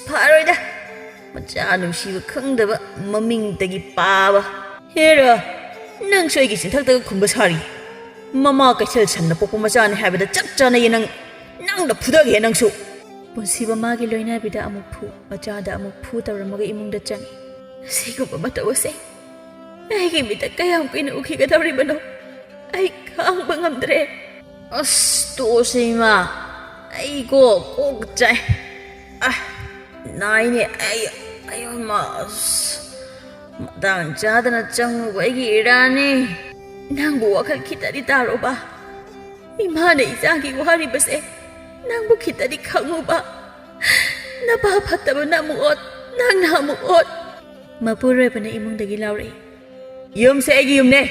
pharoi da macha nungsiba khangdaba mamingdagi paba hera nang soigi sinthaktaga khumba sari mama kaithel sanna pokpa machani habada chak chana ye nang da phudage nangsu punsiba magi loina bida amuk phu machada amuk phu tawramaga imungda changi siguba matawase aigi mita kayam pina ukhi ga tawribano ai khangba ngamdre as to seima ai go chai naine ayo mas madang jadana changu aigi irani nangbu wakal kitari taroba imane izagi wari base nangbu kitari khanguba naba phattaba namuot nang namuot mapure bana imungdagi laure yum se aigi yumne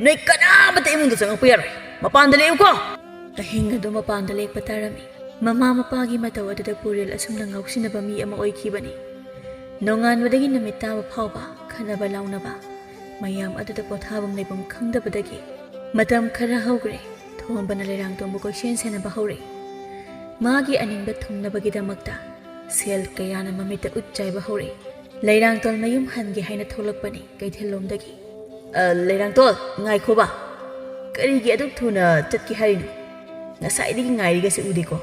nei kana bata imungda changpu yaroi mapanda leuko ahinga do mapanda lek patarami mama mapagi mataw adada puril asumna ngausinaba mi ama oikhibani nonganwadagi namitaba phawba khanaba launaba mayam adada pothabam leibam khangdabadagi matam khara hogre thombana lerang tombu ko sen senaba hore मागी अनिंग थुंगनबगीदमक्ता सेल कयाना ममिता उच्चाइबा हौरे लेरांगतोल मयुम हनगे हाइना थोलकपनी कैथेललोमदगी लेरांगतोल ngaikhoba karigi aduk thuna chatki harino ngasaidigi ngairiga se udiko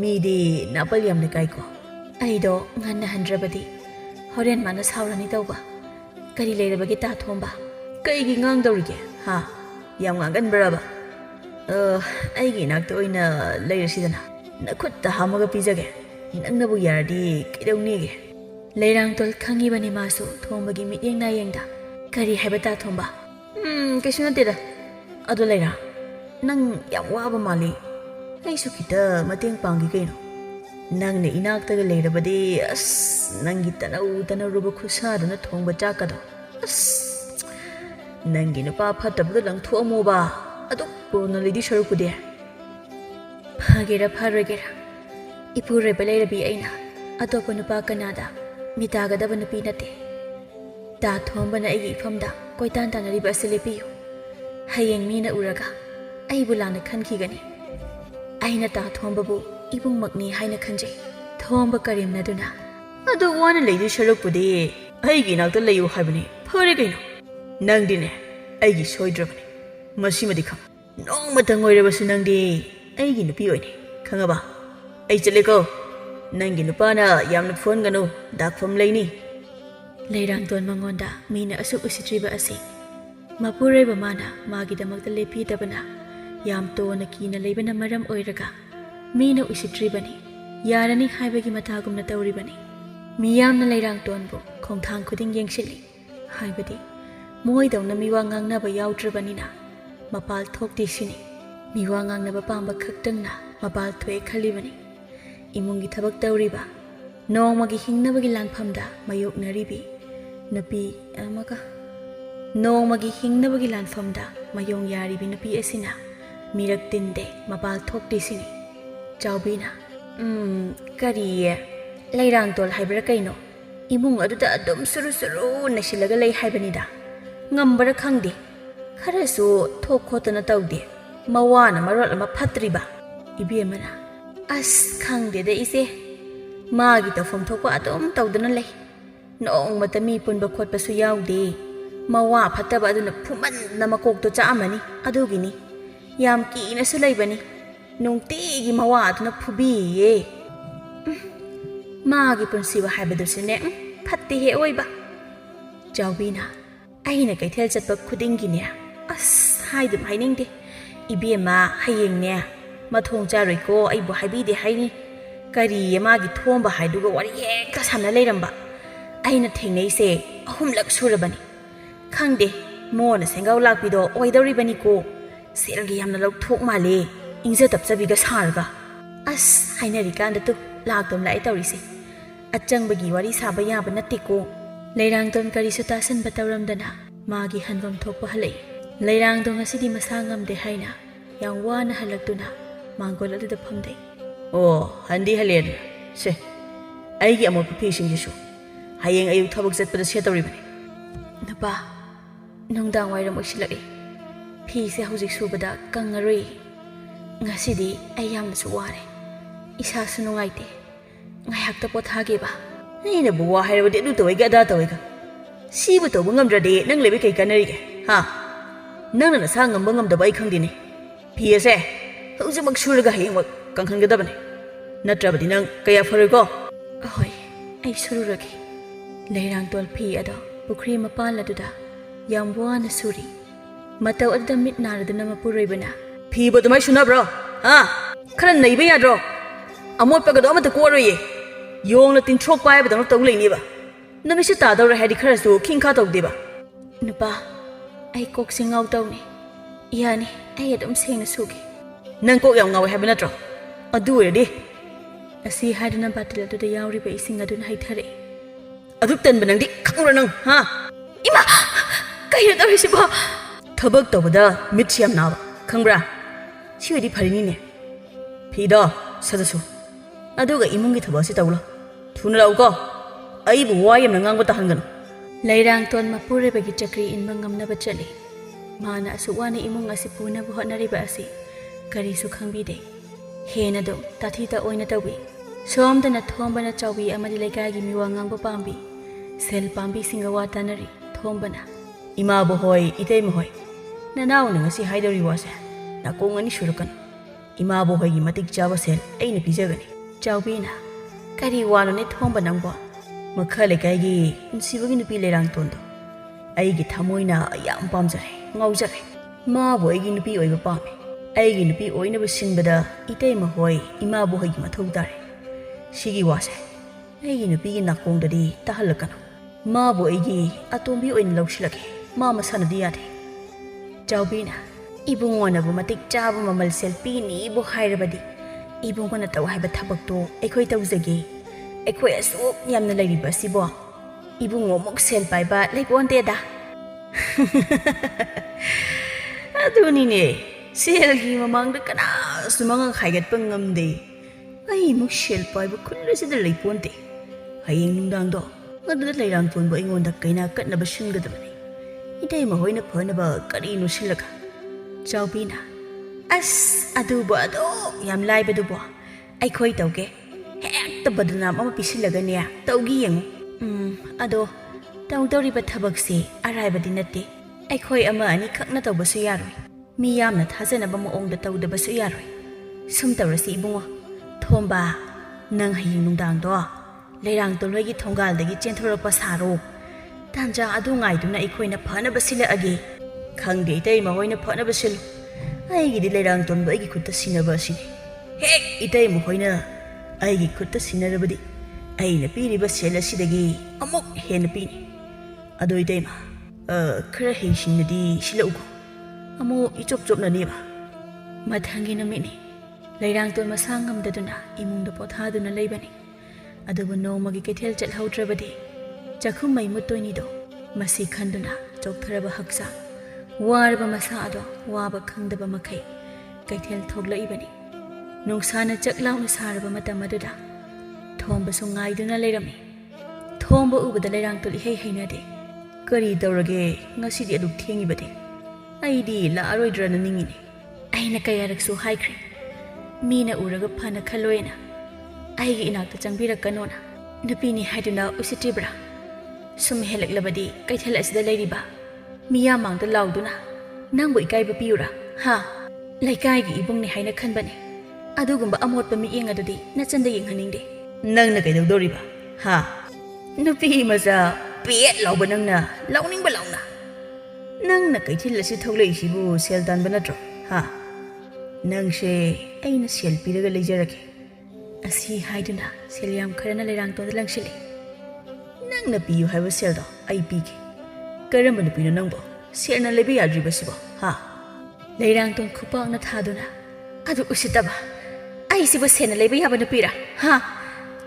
midi napal yamne kaiko aido nganna handrabadi horen mana saurani tawba kari leirabagi ta thomba kaigi ngang dawrige ha yam ngangan baraba aigi nakta oina leirasidana nakhutta hamaga pijage nangnabu yardi kidawnige लेरांगतोल खंगी बने मासु थोंबगी मियेंग ना येंगदा करी हैबता थोंबा kaisu nateda adu leira nang yam waba mali aisu kita mateng panggi kaino nang ne inak taga leirabadi as nangi tanau ruba khusa dana thongba chakado as nangi nupa phatabda lang thomo ba aduk purna lidi sharukude phagera pharagera ipure beleirabi aina atopa nupa kanada मितागदब नुपी नते ता थोंबना अगी इफमदा कोइतान तानरिबा सिलेपियो हयेंग मीना उरगा अइबु लाना खनखिगनी अइना ता थोंबबु इबुंग मगनी हाइना खंजे थोंब करिमनादुना adu wana leidi sharukpudi aigi nakta leyu haibani phare kaino nangdine aigi soidrabani masimadi kham nongmatang oirabasu nangdi aigi nupi oini khangaba ai chaleko nangi nupana yamna phone ganu dakpham leini लेरांग तोन मंगोंदा मीना असुक उसित्रिबा असि मपुरेबा माना मागिदमक्ता लेपीदबना याम तोना कीना लेबना मरम ओइरगा Meena उसित्रिबनी यारनी हाइबगी मतागुमना तौरिबनी मियामना लेरांग तोनबो खोंथांग खुदिंग येंगसिली हाइबदी मोइदौना मिवा ngangnaba याउद्रबनिना मपाल थोक्तिसिनी मिवा ngangnaba पांबा खक्तंगना मपाल थोए खलिबनी इमुंगी थबक तौरिबा नोंमगी हिंगनबगी लानफमदा मायोकनरिबी नुपी अमका नोंमगी हिंगनबगी लानफमदा मायोंग यारिबी नुपी एसिना मिरक तिंदे मपाल थोक्तिसिनी चाउबीना करिये लेरांग तोल हाइबरा कइनो इमुंग अदुदा अदुम सुरु सुरु नसिलगा लei हाइबनिदा ngambara khangde kharasu thok khotana tawde mawana marot ama phatriba ibemana as khangde de ise magi tafom thokpa atom tawdana lei nong matami punba khotpa su yaude mawa phataba aduna phuman namakok to chaamani adugini yam ki na su leibani nongti gi mawa aduna phubi ye magi punsiwa haibadu sine phatti he oiba jawbina aina kaithel chatpa khudingi as haidum hainingde ibema hayengne mathong charoi ko aibu haibide haini kari yamagi thomba haiduga wari hekta samna leiramba aina thengnei se ahumlak surabani khangde mona sengaw lakpido oidoribani ko sergi yamna lok thok male ingja tapchabiga sarga as hainari kanda tu lakdom lai tawrise achang-bagi wari saba yaba natte ko लेरांग तोन करी सुतासन बतौरमदना मागी हनवम थोकपा हले लेरांग दो ngasidi masa ngamde haina yang wana halaktuna mangol aduda phamde o handi halen se aigi amor phi singjisu hayeng ayu thabak chatpada se tawribani napa nongdang wairam osilai phi se hojik subada kangaroi ngasidi ayam su ware isa sunungaite ngayak ta pothage ba nina buwa hairabadi adu toiga da toiga sibu to ngamdrade nang lebe kai kanari ha nang na sa ngam ngam da bai khangdini pse hauji mak suraga hayeng mak kangkhan ga dabane natrabadi nang kaya faroi ko hoi ai sururagi leirang tol phi ado pukri mapal aduda yam wana suri matau adda mit naraduna mapuroibana phi bo tumai suna bro ha khara naiba yadro amot pagado amata ko roye yong na tin throk pai ba dang tong leini ba nami se ta daw ra hadi khara su king kha tawde ba nupa ai kok singau tawni yani ai adum sengna sugi nang kok yang ngaw habina tro adu edi asi haduna batil adu da yawri ba ising adun hai thare adu tan banang di khangra nang ha ima kai na daw si ba thabak tawda mit siam na ba khangbra siwedi pharini ne phi do sadasu aduga imungi thabasi tawlo thuna lauko aibu wayam na ngangba tahangano leirang ton mapure bagi chakri inba ngamna ba chali mana asuwani imung asi puna bu honari ba asi kari su khangbi de ꯍꯦꯟꯅ ꯑꯗꯨꯝ ꯇꯥꯊꯤꯇ ꯑꯣꯏꯅ ꯇꯧꯕꯤ ꯁꯣꯝꯗꯅ ꯊꯣꯝꯕꯅ ꯆꯥꯎꯕꯤ ꯑꯃꯗꯤ ꯂꯩꯀꯥꯏꯒꯤ ꯃꯤꯋꯥ ꯉꯥꯡꯕ ꯄꯥꯝꯕꯤ ꯁꯦꯜ ꯄꯥꯝꯕꯤꯁꯤꯡꯒ ꯋꯥ ꯇꯥꯅꯔꯤ ꯊꯣꯝꯕꯅ 이마부 ꯍꯣꯏ 이때이모 ꯍꯣꯏ ꯅꯅꯥꯎꯅ ꯉꯁꯤ ꯍꯥꯏꯗꯧꯔꯤ ꯋꯥꯁꯦ ꯅꯥꯀꯣꯡ ꯑꯅꯤ ꯁꯨꯔꯛꯀꯅꯨ 이마부 ꯍꯣꯏꯒꯤ ꯃꯇꯤꯛ ꯆꯥꯕ ꯁꯦꯜ ꯑꯩꯅ ꯄꯤꯖꯒꯅꯤ ꯆꯥꯎꯕꯤꯅ ꯀꯔꯤ ꯋꯥꯅꯣꯅꯦ ꯊꯣꯝꯕ ꯅꯪꯕꯣ ꯃꯈꯥ ꯂꯩꯀꯥꯏꯒꯤ ꯄꯨꯟꯁꯤꯕꯒꯤ ꯅꯨꯄꯤ ꯂꯩꯔꯥꯡꯇꯣꯟꯗꯣ ꯑꯩꯒꯤ ꯊꯃꯣꯏꯅ ꯌꯥꯝ ꯄꯥꯝꯖꯔꯦ ꯉꯥꯎꯖꯔꯦ ꯃꯥꯕꯨ ꯑꯩꯒꯤ ꯅꯨꯄꯤ ꯑꯣꯏꯕ ꯄꯥꯝꯃꯦ ꯑꯩꯒꯤ ꯅꯨꯄꯤ ꯑꯣꯏꯅꯕ ꯁꯤꯟꯕꯗ ꯏꯇꯩꯃ ꯍꯣꯏ ꯏꯃꯥꯕꯨ ꯍꯣꯏꯒꯤ ꯃꯊꯧ ꯇꯥꯔꯦ ꯁꯤꯒꯤ ꯋꯥꯁꯦ ꯑꯩꯒꯤ ꯅꯨꯄꯤꯒꯤ ꯅꯥꯀꯣꯡꯗꯗꯤ ꯇꯥꯍꯜꯂꯛꯀꯅꯨ ꯃꯥꯕꯨ ꯑꯩꯒꯤ ꯑꯇꯣꯝꯕꯤ ꯑꯣꯏꯅ ꯂꯧꯁꯤꯜꯂꯒꯦ ꯃꯥ ꯃꯁꯥꯅꯗꯤ ꯌꯥꯗꯦ ꯆꯥꯎꯕꯤꯅ ꯏꯕꯨꯡꯉꯣꯅꯕꯨ ꯃꯇꯤꯛ ꯆꯥꯕ ꯃꯃꯜ ꯁꯦꯜ ꯄꯤꯅꯤꯕꯨ ꯍꯥꯏꯔꯕꯗꯤ ꯏꯕꯨꯡꯉꯣꯅ ꯇꯧ ꯍꯥꯏꯕ ꯊꯕꯛꯇꯣ ꯑꯩꯈꯣꯏ ꯇꯧꯖꯒꯦ ꯑꯩꯈꯣꯏ ꯑꯁꯨꯛ ꯌꯥꯝꯅ ꯂꯩꯔꯤꯕ ꯑꯁꯤꯕꯣ 이붕어목 셀 바이바 레본데다 아두니네 셀기 마망다 까나스 망아 하이갓 뻥엄데 아이목 셀 바이바 쿨르시들 레본데 하잉 능당도 어드다 레랑 톤보 잉원다 까이나 깐나바 신거드바니 이데이 마호이나 퍼나바 까리노 실라가 ꯆꯥꯎꯕꯤꯅ ꯑꯁ ꯑꯗꯨꯕꯨ ꯑꯗꯣ ꯌꯥꯝ ꯂꯥꯏꯕꯗꯨꯕꯣ ꯑꯩꯈꯣꯏ ꯇꯧꯒꯦ ꯍꯦꯛꯇ ꯕꯗꯅꯥꯝ ꯑꯃ ꯄꯤꯁꯤꯜꯂꯒꯅꯦ ꯇꯧꯒꯤ ꯌꯦꯡꯉꯨ ꯑꯗꯣ ꯇꯧꯗꯧꯔꯤꯕ ꯊꯕꯛꯁꯦ ꯑꯔꯥꯏꯕꯗꯤ ꯅꯠꯇꯦ ꯑꯩꯈꯣꯏ ꯑꯃ ꯑꯅꯤ ꯈꯛꯅ ꯇꯧꯕꯁꯨ ꯌꯥꯔꯣꯏ ꯃꯤ ꯌꯥꯝꯅ ꯊꯥꯖꯅꯕ ꯃꯑꯣꯡꯗ ꯇꯧꯗꯕꯁꯨ ꯌꯥꯔꯣꯏ ꯁꯨꯝ ꯇꯧꯔꯁꯤ ꯏꯕꯨꯡꯉꯣ ꯊꯣꯝꯕ ꯅꯪ ꯍꯌꯦꯡ ꯅꯨꯡꯗꯥꯡꯗꯣ ꯂꯩꯔꯥꯡꯇꯣꯟꯍꯣꯏꯒꯤ ꯊꯣꯡꯒꯥꯜꯗꯒꯤ ꯆꯦꯟꯊꯣꯔꯛꯄ ꯁꯥꯔꯣ ꯇꯥꯟꯖꯥ ꯑꯗꯨ ꯉꯥꯏꯗꯨꯅ ꯑꯩꯈꯣꯏꯅ ꯐꯅꯕ ꯁꯤꯜꯂꯛꯑꯒꯦ ꯈꯪꯗꯦ ꯏꯇꯩꯃ ꯍꯣꯏꯅ ꯐꯅꯕ ꯁꯤꯜꯂꯨ ꯑꯩꯒꯤꯗꯤ ꯂꯩꯔꯥꯡꯇꯣꯟꯕꯨ ꯑꯩꯒꯤ ꯈꯨꯠꯇ ꯁꯤꯟꯅꯕ ꯑꯁꯤꯅꯤ ꯍꯦꯛ ꯏꯇꯩꯃ ꯍꯣꯏꯅ ꯑꯩꯒꯤ ꯈꯨꯠꯇ ꯁꯤꯟꯅꯔꯕꯗꯤ ꯑꯩꯅ ꯄꯤꯔꯤꯕ ꯁꯦꯜ ꯑꯁꯤꯗꯒꯤ ꯑꯃꯨꯛ ꯍꯦꯟꯅ ꯄꯤꯅꯤ ꯑꯗꯣ ꯏꯇꯩꯃ ꯈꯔ ꯍꯩꯁꯤꯡꯅꯗꯤ ꯁꯤꯜꯂꯛꯎꯀꯣ ꯑꯃꯨꯛ ꯏꯆꯣꯞ ꯆꯣꯞꯅꯅꯦꯕ ꯃꯊꯪꯒꯤ ꯅꯨꯃꯤꯠꯅꯤ ꯂꯩꯔꯥꯡꯇꯣꯟ ꯃꯁꯥ ꯉꯝꯗꯗꯨꯅ ꯏꯃꯨꯡꯗ ꯄꯣꯊꯥꯗꯨꯅ ꯂꯩꯕꯅꯤ ꯑꯗꯨꯕꯨ ꯅꯣꯡꯃꯒꯤ ꯀꯩꯊꯦꯜ ꯆꯠꯍꯧꯗ꯭ꯔꯕꯗꯤ ꯆꯥꯛꯈꯨꯝ ꯃꯩ ꯃꯨꯠꯇꯣꯏꯅꯤꯗꯣ ꯃꯁꯤ ꯈꯟꯗꯨꯅ ꯆꯣꯛꯊꯔꯕ ꯍꯛꯆꯥꯡ ꯋꯥꯔꯕ ꯃꯁꯥ ꯑꯗꯣ ꯋꯥꯕ ꯈꯪꯗꯕ ꯃꯈꯩ ꯀꯩꯊꯦꯜ ꯊꯣꯛꯂꯛꯏꯕꯅꯤ ꯅꯨꯡꯁꯥꯅ ꯆꯛ ꯂꯥꯎꯅ ꯁꯥꯔꯕ ꯃꯇꯝ ꯑꯗꯨꯗ ꯊꯣꯝꯕꯁꯨ ꯉꯥꯏꯗꯨꯅ ꯂꯩꯔꯝꯃꯤ ꯊꯣꯝꯕ ꯎꯕꯗ ꯂꯩꯔꯥꯡꯇꯣꯟ ꯏꯍꯩ ꯍꯩꯅꯗꯦ ꯀꯔꯤ ꯇꯧꯔꯒꯦ ꯉꯁꯤꯗꯤ ꯑꯗꯨꯛ ꯊꯦꯡꯉꯤꯕꯗꯤ ꯑꯩꯗꯤ ꯂꯥꯛꯑꯔꯣꯏꯗ꯭ꯔꯅ ꯅꯤꯡꯉꯤꯅꯦ ꯑꯩꯅ ꯀꯌꯥꯔꯛꯁꯨ ꯍꯥꯏꯈ꯭ꯔꯦ ꯃꯤꯅ ꯎꯔꯒ ꯐꯅ ꯈꯜꯂꯣꯏꯅ ꯑꯩꯒꯤ ꯏꯅꯥꯛꯇ ꯆꯪꯕꯤꯔꯛꯀꯅꯣꯅ ꯅꯨꯄꯤꯅꯤ ꯍꯥꯏꯗꯨꯅ ꯎꯁꯤꯠꯇ꯭ꯔꯤꯕ꯭ꯔꯥ ꯁꯨꯝ ꯍꯦꯜꯂꯛꯂꯕꯗꯤ ꯀꯩꯊꯦꯜ ꯑꯁꯤꯗ ꯂꯩꯔꯤꯕ ꯃꯤꯌꯥꯝ ꯃꯥꯡꯗ ꯂꯥꯎꯗꯨꯅ ꯅꯪꯕꯨ ꯏꯀꯥꯏꯕ ꯄꯤꯌꯨꯔꯥ ꯍꯥ ꯂꯩꯀꯥꯏꯒꯤ ꯏꯕꯨꯡꯅꯤ ꯍꯥꯏꯅ ꯈꯟꯕꯅꯤ ꯑꯗꯨꯒꯨꯝꯕ ꯑꯃꯣꯠꯄ ꯃꯤꯠꯌꯦꯡ ꯑꯗꯨꯗꯤ ꯅꯆꯟꯗ ꯌꯦꯡꯍꯟꯅꯤꯡꯗꯦ ꯅꯪꯅ ꯀꯩꯗꯧꯗꯧꯔꯤꯕ ꯍꯥ ꯅꯨꯄꯤ ꯃꯆꯥ ꯄꯦꯠ ꯂꯥꯎꯕ ꯅꯪꯅ ꯂꯥꯎꯅꯤꯡꯕ ꯂꯥꯎꯅ ꯅꯪꯅ ꯀꯩꯊꯦꯜ ꯑꯁꯤ ꯊꯣꯛꯂꯛꯏꯁꯤꯕꯨ ꯁꯦꯜ ꯇꯥꯟꯕ ꯅꯠꯇ꯭ꯔꯣ ꯍꯥ ꯅꯪꯁꯦ ꯑꯩꯅ ꯁꯦꯜ ꯄꯤꯔꯒ ꯂꯩꯖꯔꯒꯦ ꯑꯁꯤ ꯍꯥꯏꯗꯨꯅ ꯁꯦꯜ ꯌꯥꯝ ꯈꯔꯅ ꯂꯩꯔꯥꯡꯇꯣꯟꯗ ꯂꯪꯁꯤꯜꯂꯤ ꯅꯪꯅ ꯄꯤꯌꯨ ꯍꯥꯏꯕ ꯁꯦꯜꯗꯣ ꯑꯩ ꯄꯤꯒꯦ ꯀꯔꯝꯕ ꯅꯨꯄꯤꯅꯣ ꯅꯪꯕꯣ ꯁꯦꯜꯅ ꯂꯩꯕ ꯌꯥꯗ꯭ꯔꯤꯕꯁꯤꯕꯣ ꯍꯥ ꯂꯩꯔꯥꯡꯇꯣꯟ ꯈꯨꯄꯥꯛꯅ ꯊꯥꯗꯨꯅ ꯑꯗꯨ ꯎꯁꯤꯠꯇꯕ ꯑꯩꯁꯤꯕꯨ ꯁꯦꯟꯅ ꯂꯩꯕ ꯌꯥꯕ ꯅꯨꯄꯤꯔꯥ ꯍꯥ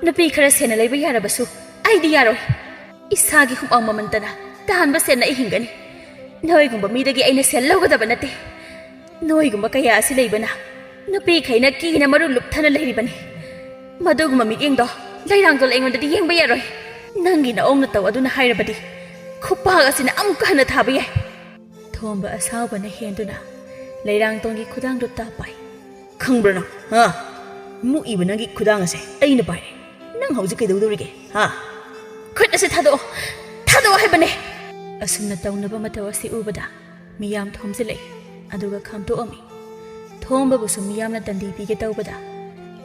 ꯅꯨꯄꯤ ꯈꯔ ꯁꯦꯟꯅ ꯂꯩꯕ ꯌꯥꯔꯕꯁꯨ ꯑꯩꯗꯤ ꯌꯥꯔꯣꯏ ꯏꯁꯥꯒꯤ ꯍꯨꯃꯥꯡ ꯃꯃꯟꯇꯅ ꯇꯥꯟꯕ ꯁꯦꯟꯅ ꯑꯩ ꯍꯤꯡꯒꯅꯤ ꯅꯣꯏꯒꯨꯝꯕ ꯃꯤꯗꯒꯤ ꯑꯩꯅ ꯁꯦꯜ ꯂꯧꯒꯗꯕ ꯅꯠꯇꯦ ꯅꯣꯏꯒꯨꯝꯕ ꯀꯌꯥ ꯑꯁꯤ ꯂꯩꯕꯅ ꯅꯨꯄꯤꯈꯩꯅ ꯀꯤꯅ ꯃꯔꯨ ꯂꯨꯞꯊꯅ ꯂꯩꯔꯤꯕꯅꯤ ꯃꯗꯨꯒꯨꯝꯕ ꯃꯤꯠꯌꯦꯡꯗꯣ ꯂꯩꯔꯥꯡꯇꯣꯟ ꯑꯩꯉꯣꯟꯗꯗꯤ ꯌꯦꯡꯕ ꯌꯥꯔꯣꯏ ꯅꯪꯒꯤ ꯅꯑꯣꯡꯅ ꯇꯧ ꯑꯗꯨꯅ ꯍꯥꯏꯔꯕꯗꯤ ꯈꯨꯄꯥꯛ ꯑꯁꯤꯅ ꯑꯃꯨꯛꯀ ꯍꯟꯅ ꯊꯥꯕ ꯌꯥꯏ ꯊꯣꯝꯕ ꯑꯁꯥꯎꯕꯅ ꯍꯦꯟꯗꯨꯅ ꯂꯩꯔꯥꯡꯇꯣꯟꯒꯤ ꯈꯨꯗꯥꯡꯗꯨ ꯇꯥꯞꯄꯥꯏ ꯈꯪꯕ꯭ꯔ ꯅꯪ ꯍꯥ ꯃꯨꯛꯏꯕ ꯅꯪꯒꯤ ꯈꯨꯗꯥꯡ ꯑꯁꯦ ꯑꯩꯅ ꯄꯥꯏꯔꯦ ꯅꯪ ꯍꯧꯖꯤꯛ ꯀꯩꯗꯧꯗꯧꯔꯤꯒꯦ ꯍꯥ ꯈꯨꯠ ꯑꯁꯤ ꯊꯥꯗꯣꯛꯑꯣ ꯍꯥꯏꯕꯅꯦ ꯑꯁꯨꯝꯅ ꯇꯧꯅꯕ ꯃꯇꯧ ꯑꯁꯤ ꯎꯕꯗ ꯃꯤꯌꯥꯝ ꯊꯣꯝꯖꯤꯜꯂꯛꯏ ꯑꯗꯨꯒ ꯈꯥꯝꯇꯣꯛꯑꯝꯃꯤ ꯊꯣꯝꯕꯕꯨꯁꯨ ꯃꯤꯌꯥꯝꯅ ꯗꯟꯗꯤ ꯄꯤꯒꯦ ꯇꯧꯕꯗ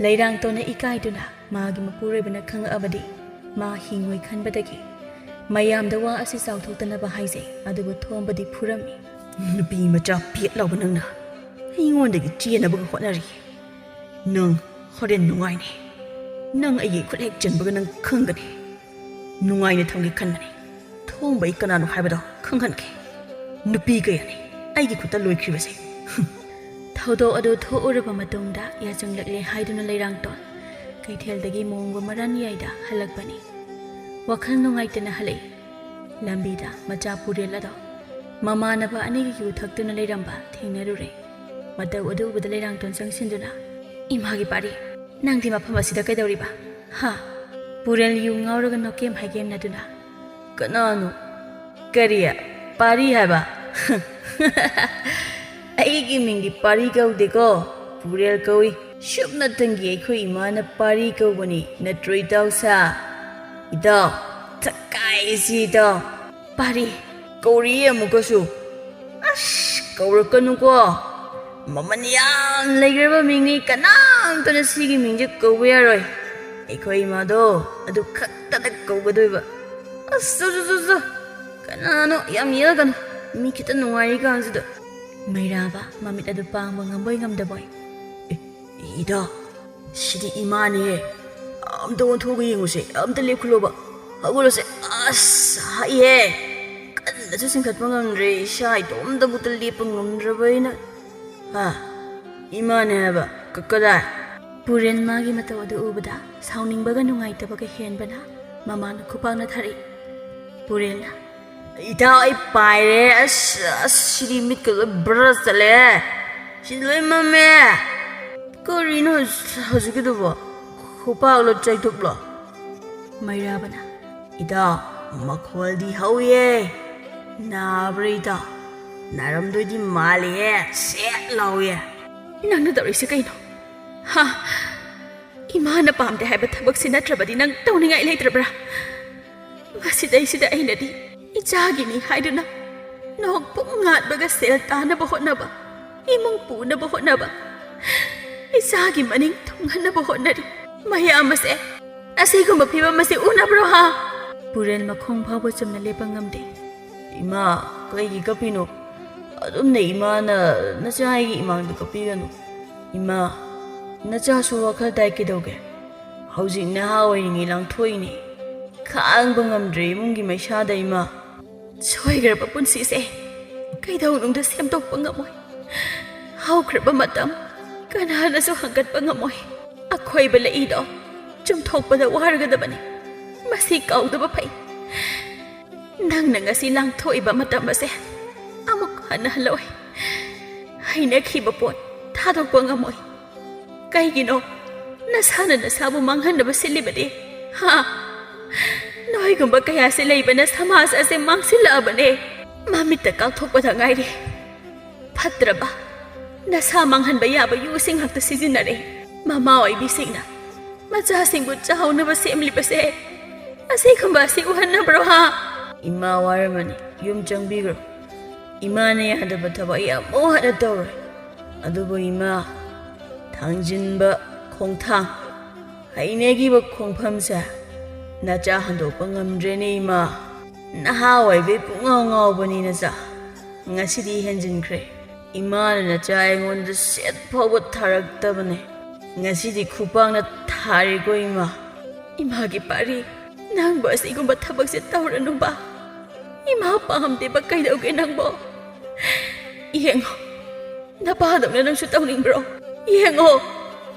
ꯂꯩꯔꯥꯡꯇꯣꯟꯅ ꯏꯀꯥꯏꯗꯨꯅ ꯃꯥꯒꯤ ꯃꯄꯨꯔꯣꯏꯕꯅ ꯈꯪꯉꯛꯑꯕꯗꯤ ꯃꯥ ꯍꯤꯡꯉꯣꯏ ꯈꯟꯕꯗꯒꯤ ꯃꯌꯥꯝꯗ ꯋꯥ ꯑꯁꯤ ꯆꯥꯎꯊꯣꯛꯇꯅꯕ ꯍꯥꯏꯖꯩ ꯑꯗꯨꯕꯨ ꯊꯣꯝꯕꯗꯤ ꯐꯨꯔꯝꯃꯤ ꯅꯨꯄꯤ ꯃꯆꯥ ꯄꯦꯠ ꯂꯥꯎꯕ ꯅꯪꯅ ꯑꯩꯉꯣꯟꯗꯒꯤ ꯆꯦꯟꯅꯕꯒ ꯍꯣꯠꯅꯔꯤ ꯅꯪ ꯍꯣꯔꯦꯟ ꯅꯨꯡꯉꯥꯏꯅꯤ ꯅꯪ ꯑꯩꯒꯤ ꯈꯨꯠ ꯍꯦꯛ ꯆꯟꯕꯒ ꯅꯪ ꯈꯪꯒꯅꯤ ꯅꯨꯡꯉꯥꯏꯅ ꯊꯝꯒꯦ ꯈꯟꯕꯅꯤ ꯊꯣꯡꯕ ꯑꯩ ꯀꯅꯥꯅꯣ ꯍꯥꯏꯕꯗꯣ ꯈꯪꯍꯟꯒꯦ ꯅꯨꯄꯤ ꯀꯌꯥꯅꯤ ꯑꯩꯒꯤ ꯈꯨꯠꯇ ꯂꯣꯏꯈ꯭ꯔꯤꯕꯁꯦ ꯊꯧꯗꯣꯛ ꯑꯗꯨ ꯊꯣꯛꯎꯔꯕ ꯃꯇꯨꯡꯗ ꯌꯥꯆꯪꯂꯛꯂꯦ ꯍꯥꯏꯗꯨꯅ ꯂꯩꯔꯥꯡꯇꯣꯟ ꯀꯩꯊꯦꯜꯗꯒꯤ ꯃꯣꯡꯕ ꯃꯔꯥꯟꯌꯥꯏꯗ ꯍꯜꯂꯛꯄꯅꯤ ꯋꯥꯈꯜ ꯅꯨꯡꯉꯥꯏꯇꯅ ꯍꯜꯂꯛꯏ ꯂꯝꯕꯤꯗ ꯃꯆꯥ ꯄꯨꯔꯦꯜ ꯑꯗꯣ ꯃꯃꯥꯟꯅꯕ ꯑꯅꯤꯒꯤ ꯌꯨ ꯊꯛꯇꯨꯅ ꯂꯩꯔꯝꯕ ꯊꯦꯡꯅꯔꯨꯔꯦ ꯃꯇꯧ ꯑꯗꯨ ꯎꯕꯗ ꯂꯩꯔꯥꯡꯇꯣꯟ ꯆꯪꯁꯤꯟꯗꯨꯅ ꯏꯃꯥꯒꯤ ꯄꯥꯔꯤ ꯅꯪꯗꯤ ꯃꯐꯝ ꯑꯁꯤꯗ ꯀꯩꯗꯧꯔꯤꯕ ꯍꯥ ꯄꯨꯔꯦꯜ ꯌꯨ ꯉꯥꯎꯔꯒ ꯅꯣꯀꯦꯝ ꯍꯥꯏꯒꯦꯝꯅꯗꯨꯅ ꯀꯅꯥꯅꯣ ꯀꯔꯤ ꯄꯥꯔꯤ ꯍꯥꯏꯕ ꯑꯩꯒꯤ ꯃꯤꯡꯗꯤ ꯄꯥꯔꯤ ꯀꯧꯗꯦꯀꯣ ꯄꯨꯔꯦꯜ ꯀꯧꯏ ꯁꯨꯞꯅꯇꯪꯒꯤ ꯑꯩꯈꯣꯏ ꯏꯃꯥꯅ ꯄꯥꯔꯤ ꯀꯧꯕꯅꯤ ꯅꯠꯇ꯭ꯔꯣ ꯏꯇꯥꯎꯁꯥ ꯏꯇꯥꯎ ꯊꯛꯀꯥꯏꯁꯤ ꯏꯇꯥꯎ ꯄꯥꯔꯤ ꯀꯧꯔꯤꯌꯦ ꯑꯃꯨꯛꯀꯁꯨ ꯑꯁ ꯀꯧꯔꯛꯀꯅꯨꯀꯣ ꯃꯃꯜ ꯌꯥꯝ ꯂꯩꯈ꯭ꯔꯕ ꯃꯤꯡꯅꯤ ꯀꯅꯥꯝꯇꯅ ꯁꯤꯒꯤ ꯃꯤꯡꯁꯦ ꯀꯧꯕ ꯌꯥꯔꯣꯏ ꯑꯩꯈꯣꯏ ꯏꯃꯥꯗꯣ ꯑꯗꯨ ꯈꯛꯇꯗ ꯀꯧꯒꯗꯣꯏꯕ ꯑꯁ ꯆꯨ ꯀꯅꯥꯅꯣ ꯌꯥꯝ ꯌꯦꯜꯂꯒꯅꯨ ꯃꯤ ꯈꯤꯇꯪ ꯅꯨꯡꯉꯥꯏꯔꯤ ꯀꯥꯟꯁꯤꯗ ꯃꯩꯔꯥꯕ ꯃꯃꯤꯠ ꯑꯗꯨ ꯄꯥꯡꯕ ꯉꯝꯕꯣꯏ ꯉꯝꯗꯕꯣꯏ ꯏꯇꯥꯎ ꯁꯤꯗꯤ ꯏꯃꯥꯅꯦꯍꯦ ꯑꯝꯇ ꯑꯣꯟꯊꯣꯛꯑꯒ ꯌꯦꯡꯉꯨꯁꯦ ꯑꯝꯇ ꯂꯦꯞꯈꯠꯂꯣꯕ ꯍꯧꯒꯠꯂꯁꯦ ꯑꯁ ꯍꯩꯍꯦ ꯀꯟꯅꯁꯨ ꯆꯤꯡꯈꯠꯄ ꯉꯝꯗ꯭ꯔꯦ ꯏꯁꯥ ꯏꯇꯣꯝꯇꯕꯨꯇ ꯂꯦꯞꯄ ꯉꯝꯗ꯭ꯔꯕ ꯑꯩꯅ ꯏꯃꯥꯅꯦ ꯍꯥꯏꯕ ꯀꯗꯥꯏ ꯄꯨꯔꯦꯟ ꯃꯥꯒꯤ ꯃꯇꯧ ꯑꯗꯨ ꯎꯕꯗ ꯁꯥꯎꯅꯤꯡꯕꯒ ꯅꯨꯡꯉꯥꯏꯇꯕꯒ ꯍꯦꯟꯕꯅ ꯃꯃꯥꯅ ꯈꯨꯄꯥꯛꯅ ꯊꯥꯔꯛꯏ ꯄꯨꯔꯦꯟꯅ ꯏꯇꯥꯎ ꯑꯩ ꯄꯥꯏꯔꯦ ꯑꯁ ꯁꯤꯗꯤ ꯃꯤꯠꯀ ꯂꯣꯏ ꯕ꯭ꯔ ꯆꯠꯂꯦ ꯁꯤꯗꯤ ꯂꯣꯏ ꯃꯝꯃꯦ ꯀꯔꯤꯅꯣ ꯍꯧꯖꯤꯛꯀꯤꯗꯨꯕꯣ ꯈꯨꯄꯥꯛꯂꯣ ꯆꯩꯇꯨꯞꯂꯣ ꯃꯩꯔꯥꯕꯅ 이다 막홀디 하우예 나브레이다 나름도이디 말이에 셋라우예 ꯅꯪꯅ ꯇꯧꯔꯤꯁꯦ ꯀꯩꯅꯣ ꯍꯥ ꯏꯃꯥꯅ ꯄꯥꯝꯗꯦ ꯍꯥꯏꯕ ꯊꯕꯛꯁꯤ ꯅꯠꯇ꯭ꯔꯕꯗꯤ ꯅꯪ ꯇꯧꯅꯤꯡꯉꯥꯏ ꯂꯩꯇ꯭ꯔꯕ꯭ꯔꯥ ꯃꯁꯤꯗꯩꯁꯤꯗ ꯑꯩꯅꯗꯤ ꯏꯆꯥꯒꯤꯅꯤ ꯍꯥꯏꯗꯨꯅ ꯅꯣꯡ ꯄꯨꯡ ꯉꯥꯠꯕꯒ ꯁꯦꯜ ꯇꯥꯅꯕ ꯍꯣꯠꯅꯕ ꯏꯃꯨꯡ ꯄꯨꯅꯕ ꯍꯣꯠꯅꯕ ꯏꯆꯥꯒꯤ ꯃꯅꯤꯡ ꯊꯨꯡꯍꯟꯅꯕ ꯍꯣꯠꯅꯔꯤ ꯃꯌꯥꯝ ꯑꯁꯦ ꯑꯁꯤꯒꯨꯝꯕ ꯐꯤꯕꯝ ꯑꯁꯤ ꯎꯅꯕ꯭ꯔꯣ ꯍꯥ ꯄꯨꯔꯦꯜ ꯃꯈꯣꯡ ꯐꯥꯎꯕ ꯆꯨꯝꯅ ꯂꯦꯞꯄ ꯉꯝꯗꯦ 이마 그이기 커피노 ꯑꯗꯨꯝꯅ ꯏꯃꯥꯅ ꯅꯆꯥꯒꯤ ꯏꯃꯥꯡꯗ ꯀꯞꯄꯤꯒꯅꯨ ꯏꯃꯥ ꯅꯆꯥꯁꯨ ꯋꯥꯈꯜ ꯇꯥꯏ ꯀꯩꯗꯧꯒꯦ ꯍꯧꯖꯤꯛ ꯅꯍꯥ ꯑꯣꯏꯔꯤꯉꯩ ꯂꯥꯡꯊꯣꯛꯏꯅꯤ ꯈꯥꯡꯕ ꯉꯝꯗ꯭ꯔꯦ ꯏꯃꯨꯡꯒꯤ ꯃꯩꯁꯥꯗ ꯏꯃꯥ ꯁꯣꯏꯈ꯭ꯔꯕ ꯄꯨꯟꯁꯤꯁꯦ ꯀꯩꯗꯧꯅꯨꯡꯗ ꯁꯦꯝꯗꯣꯛꯄ ꯉꯝꯃꯣꯏ ꯍꯧꯈ꯭ꯔꯕ ꯃꯇꯝ ꯀꯅꯥꯅꯁꯨ ꯍꯪꯒꯠꯄ ꯉꯝꯃꯣꯏ ꯑꯈꯣꯏꯕ ꯂꯩꯏꯗꯣ ꯆꯨꯝꯊꯣꯛꯄꯗ ꯋꯥꯔꯒꯗꯕꯅꯤ ꯃꯁꯤ ꯀꯥꯎꯗꯕ ꯐꯩ ꯅꯪꯅ ꯉꯁꯤ ꯂꯥꯡꯊꯣꯛꯏꯕ ꯃꯇꯝ ꯑꯁꯦ ꯑꯃꯨꯛ ꯍꯟꯅ ꯍꯜꯂꯛꯑꯣꯏ ꯍꯩꯅꯈꯤꯕ ꯄꯣꯠ ꯊꯥꯗꯣꯛꯄ ꯉꯝꯃꯣꯏ ꯀꯩꯒꯤꯅꯣ ꯅꯁꯥꯅ ꯅꯁꯥꯕꯨ ꯃꯥꯡꯍꯟꯅꯕ ꯁꯤꯜꯂꯤꯕꯗꯤ ꯍꯥ ꯅꯣꯏꯒꯨꯝꯕ ꯀꯌꯥꯁꯦ ꯂꯩꯕꯅ ꯁꯃꯥꯖ ꯑꯁꯦ ꯃꯥꯡꯁꯤꯜꯂꯛꯑꯕꯅꯦ ꯃꯃꯤꯠꯇ ꯀꯥꯎꯊꯣꯛꯄꯗ ꯉꯥꯏꯔꯦ ꯐꯠꯇ꯭ꯔꯕ ꯅꯁꯥ ꯃꯥꯡꯍꯟꯕ ꯌꯥꯕ ꯌꯨꯁꯤꯡ ꯉꯥꯛꯇ ꯁꯤꯖꯤꯟꯅꯔꯦ ꯃꯃꯥ ꯑꯣꯏꯕꯤꯁꯤꯡꯅ ꯃꯆꯥꯁꯤꯡꯕꯨ ꯆꯥꯎꯅꯕ ꯁꯦꯝꯂꯤꯕꯁꯦ ꯑꯁꯤꯒꯨꯝꯕ ꯑꯁꯤ ꯎꯍꯟꯅꯕ꯭ꯔꯣ ꯍꯥ ꯏꯃꯥ ꯋꯥꯔꯃꯅꯤ ꯌꯨꯝ ꯆꯪꯕꯤꯈ꯭ꯔꯣ ꯏꯃꯥꯅ ꯌꯥꯗꯕ ꯊꯕꯛ ꯑꯩ ꯑꯃꯨꯛ ꯍꯟꯅ ꯇꯧꯔꯣꯏ ꯑꯗꯨꯕꯨ ꯏꯃꯥ ꯊꯥꯡꯖꯤꯟꯕ ꯈꯣꯡꯊꯥꯡ ꯍꯩꯅꯈꯤꯕ ꯈꯣꯡꯐꯝꯁꯦ ꯅꯆꯥ ꯍꯟꯗꯣꯛꯄ ꯉꯝꯗ꯭ꯔꯦꯅꯦ ꯏꯃꯥ ꯅꯍꯥ ꯑꯣꯏꯕꯩ ꯄꯨꯡꯉꯥꯎ ꯉꯥꯎꯕꯅꯤ ꯅꯆꯥ ꯉꯁꯤꯗꯤ ꯍꯦꯟꯖꯤꯟꯈ꯭ꯔꯦ ꯏꯃꯥꯅ ꯅꯆꯥ ꯑꯩꯉꯣꯟꯗ ꯁꯦꯠ ꯐꯥꯎꯕ ꯊꯥꯔꯛꯇꯕꯅꯦ ꯉꯁꯤꯗꯤ ꯈꯨꯄꯥꯛꯅ ꯊꯥꯔꯤꯀꯣ ꯏꯃꯥ 이마기 파리 낭보 ꯑꯁꯤꯒꯨꯝꯕ ꯊꯕꯛꯁꯦ ꯇꯧꯔꯅꯨꯕ 이마 ꯄꯥꯝꯗꯦꯕ ꯀꯩꯗꯧꯒꯦ ꯅꯪꯕꯣ ꯌꯦꯡꯉꯣ ꯅꯄꯥꯗꯧꯅ ꯅꯪꯁꯨ ꯇꯧꯅꯤꯡꯕ꯭ꯔꯣ ꯌꯦꯡꯉꯣ